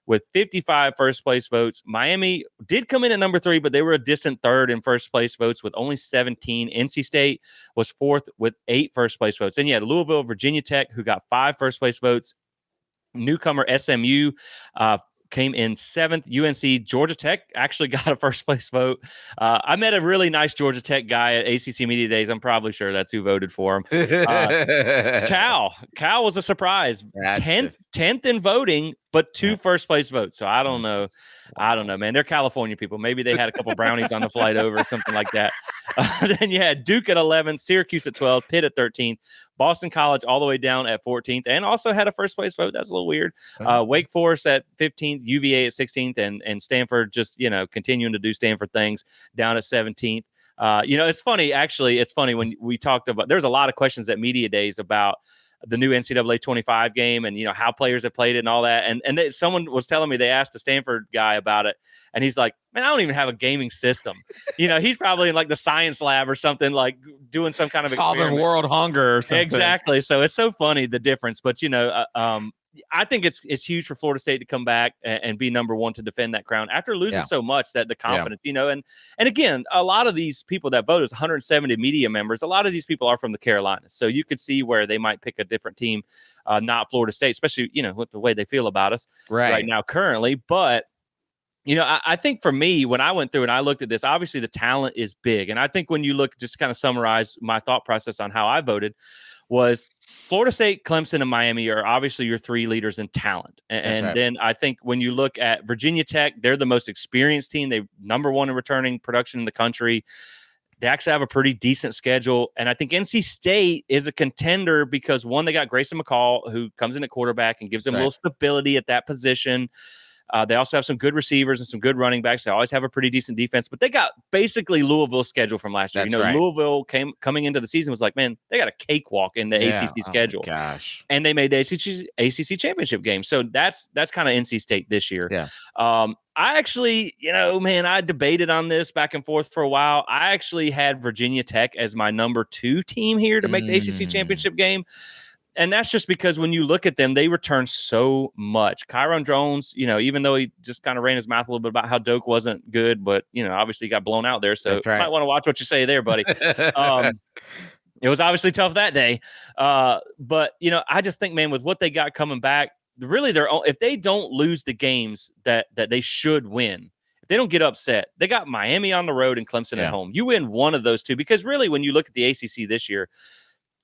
with 55 first place votes. Miami did come in at number three, but they were a distant third in first place votes with only 17. NC State was fourth with 8 first place votes. Then you had Louisville, Virginia Tech, who got 5 first place votes. Newcomer SMU came in 7th. UNC, Georgia Tech actually got a first place vote. I met a really nice Georgia Tech guy at ACC Media Days. I'm probably sure that's who voted for him. Cal was a surprise. 10th in voting, but 2 first place votes. So I don't know. Man. They're California people. Maybe they had a couple brownies on the flight over or something like that. Then you had Duke at 11th, Syracuse at 12th, Pitt at 13th, Boston College all the way down at 14th, and also had a first place vote. That's a little weird. Wake Forest at 15th, UVA at 16th, and Stanford just, you know, continuing to do Stanford things down at 17th. You know, it's funny, actually. It's funny when we talked about, there's a lot of questions at media days about the new NCAA 25 game and, you know, how players have played it and all that. And someone was telling me, they asked a Stanford guy about it, and he's like, man, I don't even have a gaming system. You know, he's probably in like the science lab or something, like doing some kind of
solving world hunger or something.
Exactly. So it's so funny, the difference. But, you know, I think it's huge for Florida State to come back and be number one to defend that crown after losing so much, that the confidence, you know, and again, a lot of these people that vote is 170 media members. A lot of these people are from the Carolinas. So you could see where they might pick a different team, not Florida State, especially, you know, with the way they feel about us right now currently. But, you know, I think for me, when I went through and I looked at this, obviously the talent is big. And I think when you look, just kind of summarize my thought process on how I voted, was Florida State, Clemson, and Miami are obviously your 3 leaders in talent. And then I think when you look at Virginia Tech, they're the most experienced team. They're number one in returning production in the country. They actually have a pretty decent schedule. And I think NC State is a contender because, one, they got Grayson McCall, who comes in at quarterback and gives them a little stability at that position. They also have some good receivers and some good running backs. They always have a pretty decent defense, but they got basically Louisville's schedule from last year.
That's right.
Louisville coming into the season was like, man, they got a cakewalk in the ACC schedule.
Oh my gosh.
And they made the ACC championship game. So that's kind of NC State this year.
Yeah.
I actually, man, I debated on this back and forth for a while. I actually had Virginia Tech as my number 2 team here to make the ACC championship game. And that's just because when you look at them, they return so much. Kyron Jones, even though he just kind of ran his mouth a little bit about how Doak wasn't good, but, obviously he got blown out there. So you might want to watch what you say there, buddy. It was obviously tough that day. But, I just think, man, with what they got coming back, really, if they don't lose the games that they should win, if they don't get upset, they got Miami on the road and Clemson at home. You win one of those two, because really, when you look at the ACC this year,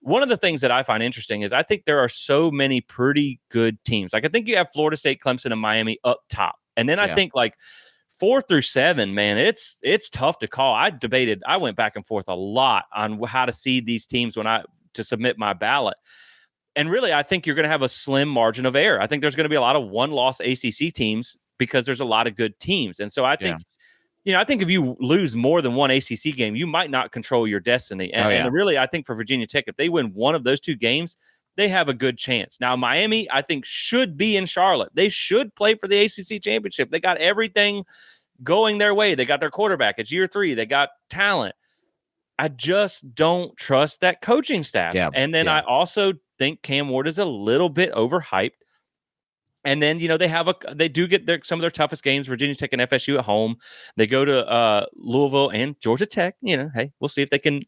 one of the things that I find interesting is I think there are so many pretty good teams. Like, I think you have Florida State, Clemson, and Miami up top. And then I think, like, 4 through 7, man, it's tough to call. I went back and forth a lot on how to seed these teams to submit my ballot. And really, I think you're going to have a slim margin of error. I think there's going to be a lot of one-loss ACC teams because there's a lot of good teams. And so I think, I think if you lose more than one ACC game, you might not control your destiny. And really, I think for Virginia Tech, if they win one of those 2 games, they have a good chance. Now, Miami, I think, should be in Charlotte. They should play for the ACC championship. They got everything going their way. They got their quarterback. It's year 3. They got talent. I just don't trust that coaching staff. And then I also think Cam Ward is a little bit overhyped. And then, they do get some of their toughest games, Virginia Tech and FSU at home. They go to Louisville and Georgia Tech. Hey, we'll see if they can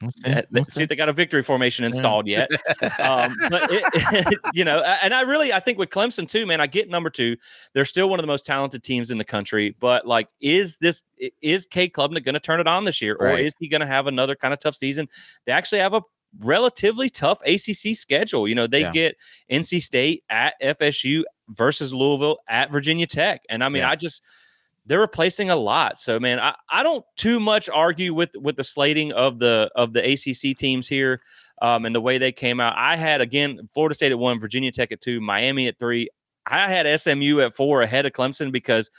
see if they got a victory formation installed yet. But and I think with Clemson too, man, I get number 2. They're still one of the most talented teams in the country. But like, is Cade Klubnik going to turn it on this year, or is he going to have another kind of tough season? They actually have a relatively tough ACC schedule. They get NC State at FSU versus Louisville at Virginia Tech. And I mean, they're replacing a lot. So, man, I don't too much argue with the slating of the ACC teams here and the way they came out. I had, again, Florida State at 1, Virginia Tech at 2, Miami at 3. I had SMU at 4 ahead of Clemson because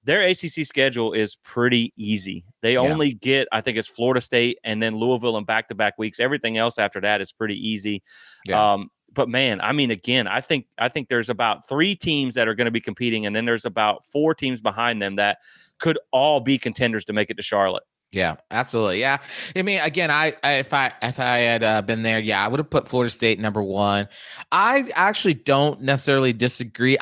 their ACC schedule is pretty easy. They only get, I think it's Florida State and then Louisville in back-to-back weeks. Everything else after that is pretty easy. But man, I mean, again, I think there's about 3 teams that are going to be competing, and then there's about 4 teams behind them that could all be contenders to make it to Charlotte.
Yeah, absolutely. Yeah. I mean, again, if I had been there, I would have put Florida State number 1. I actually don't necessarily disagree.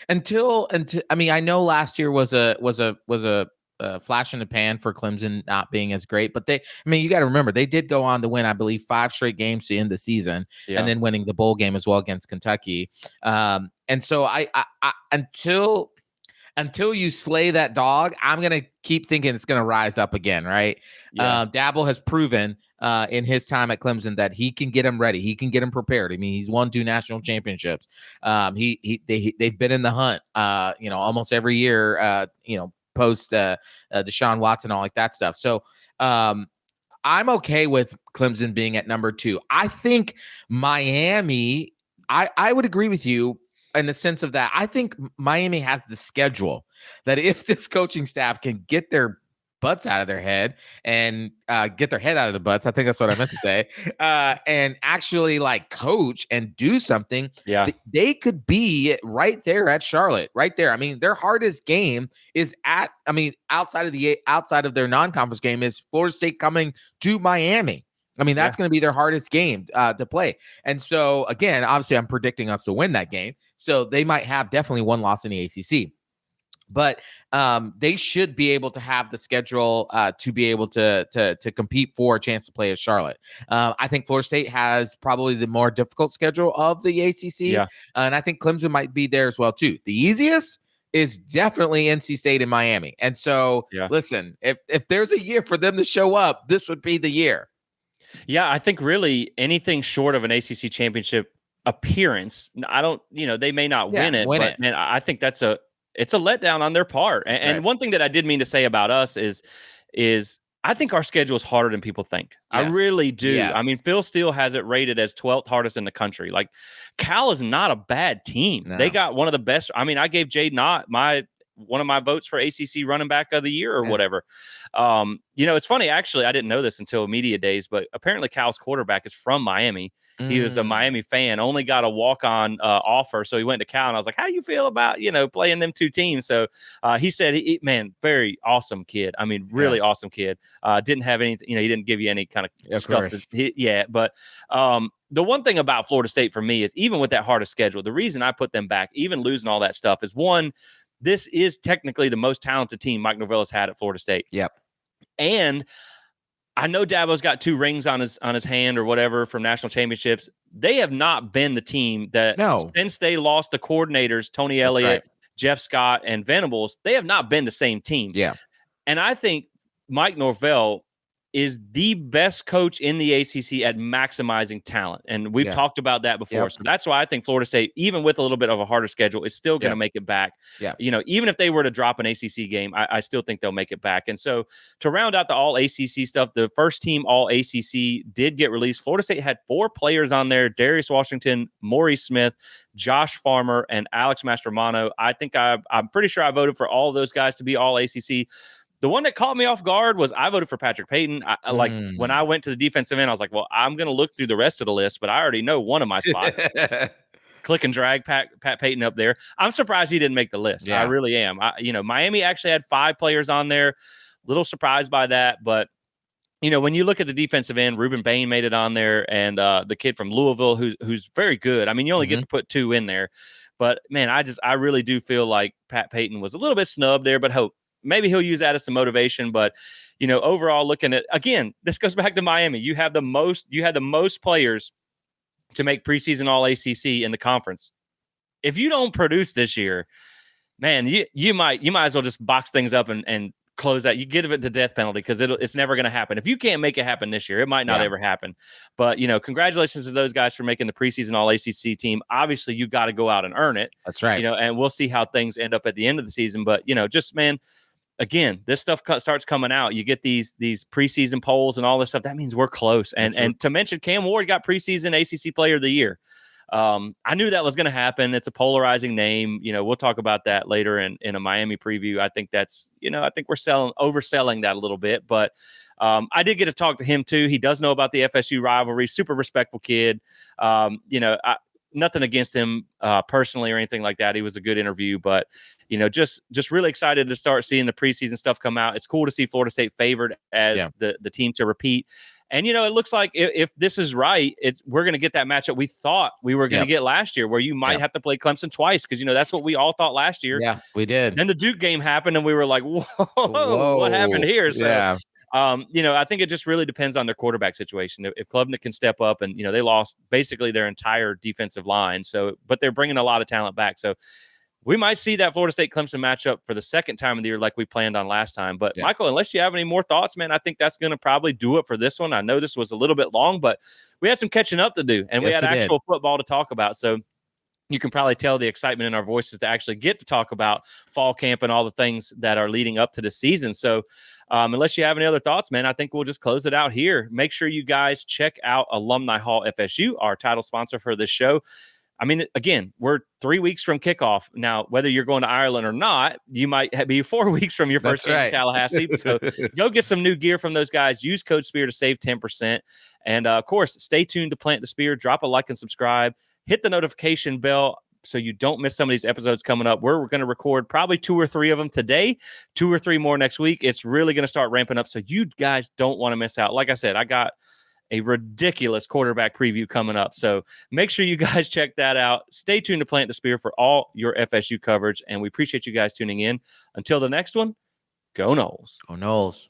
Until I mean, I know last year was a flash in the pan for Clemson not being as great, but you got to remember, they did go on to win, I believe, 5 straight games to end the season, and then winning the bowl game as well against Kentucky. And so I until you slay that dog, I'm going to keep thinking it's going to rise up again. Right. Dabble has proven in his time at Clemson that he can get him ready. He can get him prepared. I mean, he's won 2 national championships. They've been in the hunt, almost every year, post Deshaun Watson, all like that stuff. So I'm okay with Clemson being at number 2. I think Miami, I would agree with you in the sense of that. I think Miami has the schedule that if this coaching staff can get their butts out of their head and get their head out of the butts, I think that's what I meant to say, and actually like coach and do something, they could be right there at Charlotte, right there. I mean, their hardest game is outside of their non-conference game is Florida State coming to Miami. I mean, that's going to be their hardest game to play. And so, again, obviously, I'm predicting us to win that game. So they might have definitely 1 loss in the ACC. But they should be able to have the schedule to be able to compete for a chance to play at Charlotte. I think Florida State has probably the more difficult schedule of the ACC. And I think Clemson might be there as well, too. The easiest is definitely NC State and Miami. And so, listen, if there's a year for them to show up, this would be the year.
Yeah, I think really anything short of an ACC championship appearance, I don't, they may not win it, but man, I think it's a letdown on their part. And one thing that I did mean to say about us is I think our schedule is harder than people think. Yes. I really do. Yes. I mean, Phil Steele has it rated as 12th hardest in the country. Like, Cal is not a bad team. No. They got one of the best. I mean, I gave Jade Knott one of my votes for ACC running back of the year or whatever. It's funny. Actually, I didn't know this until media days, but apparently Cal's quarterback is from Miami. He was a Miami fan, only got a walk-on offer. So he went to Cal, and I was like, how you feel about, playing them two teams? So he said, man, very awesome kid. I mean, really awesome kid. Didn't have anything, he didn't give you any kind of stuff. But the one thing about Florida State for me is, even with that hardest schedule, the reason I put them back, even losing all that stuff, is one, this is technically the most talented team Mike Norvell has had at Florida State. Yep. And I know Dabo's got 2 rings on his hand or whatever from national championships. They have not been the team that since they lost the coordinators, Tony Elliott, Jeff Scott, and Venables, they have not been the same team. Yeah. And I think Mike Norvell is the best coach in the ACC at maximizing talent. And we've talked about that before. Yep. So that's why I think Florida State, even with a little bit of a harder schedule, is still going to make it back. Yeah. Even if they were to drop an ACC game, I still think they'll make it back. And so to round out the all ACC stuff, the first team all ACC did get released. Florida State had 4 players on there: Darius Washington, Maurice Smith, Josh Farmer, and Alex Mastromano. I think I'm pretty sure I voted for all of those guys to be all ACC. The one that caught me off guard was I voted for Patrick Payton. When I went to the defensive end, I was like, well, I'm going to look through the rest of the list, but I already know one of my spots. Click and drag Pat Payton up there. I'm surprised he didn't make the list. Yeah. I really am. Miami actually had 5 players on there. Little surprised by that, but when you look at the defensive end, Ruben Bain made it on there, and the kid from Louisville, who's very good. I mean, you only get to put 2 in there, but man, I really do feel like Pat Payton was a little bit snubbed there, but maybe he'll use that as some motivation. But, overall, looking at, again, this goes back to Miami. You had the most players to make preseason all ACC in the conference. If you don't produce this year, man, you might as well just box things up and close that. You give it the death penalty, because it's never going to happen. If you can't make it happen this year, it might not ever happen. But, congratulations to those guys for making the preseason all ACC team. Obviously, you got to go out and earn it. That's right. And we'll see how things end up at the end of the season. But, man, again, this stuff starts coming out. You get these preseason polls and all this stuff. That means we're close. And to mention, Cam Ward got preseason ACC Player of the Year. I knew that was going to happen. It's a polarizing name. We'll talk about that later in a Miami preview. I think that's, I think we're overselling that a little bit. But I did get to talk to him too. He does know about the FSU rivalry. Super respectful kid. Nothing against him personally or anything like that. He was a good interview, but just really excited to start seeing the preseason stuff come out. It's cool to see Florida State favored as the team to repeat. And, it looks like if this is right, we're going to get that matchup we thought we were going to get last year, where you might have to play Clemson twice, because, that's what we all thought last year. Yeah, we did. Then the Duke game happened, and we were like, whoa. What happened here? So, I think it just really depends on their quarterback situation. If Klubnik can step up, and, they lost basically their entire defensive line. So, but they're bringing a lot of talent back. So we might see that Florida State Clemson matchup for the second time of the year, like we planned on last time. But Michael, unless you have any more thoughts, man, I think that's going to probably do it for this one. I know this was a little bit long, but we had some catching up to do, and we had actual football to talk about. So you can probably tell the excitement in our voices to actually get to talk about fall camp and all the things that are leading up to the season. So unless you have any other thoughts, man, I think we'll just close it out here. Make sure you guys check out Alumni Hall FSU, our title sponsor for this show. I mean, again, we're 3 weeks from kickoff. Now, whether you're going to Ireland or not, you might be 4 weeks from your first game in Tallahassee. So go get some new gear from those guys. Use code SPEAR to save 10%. And, of course, stay tuned to Plant the Spear. Drop a like and subscribe. Hit the notification bell so you don't miss some of these episodes coming up. We're going to record probably 2 or 3 of them today, 2 or 3 more next week. It's really going to start ramping up, so you guys don't want to miss out. Like I said, I got a ridiculous quarterback preview coming up. So make sure you guys check that out. Stay tuned to Plant the Spear for all your FSU coverage, and we appreciate you guys tuning in. Until the next one, go Noles.
Go Noles.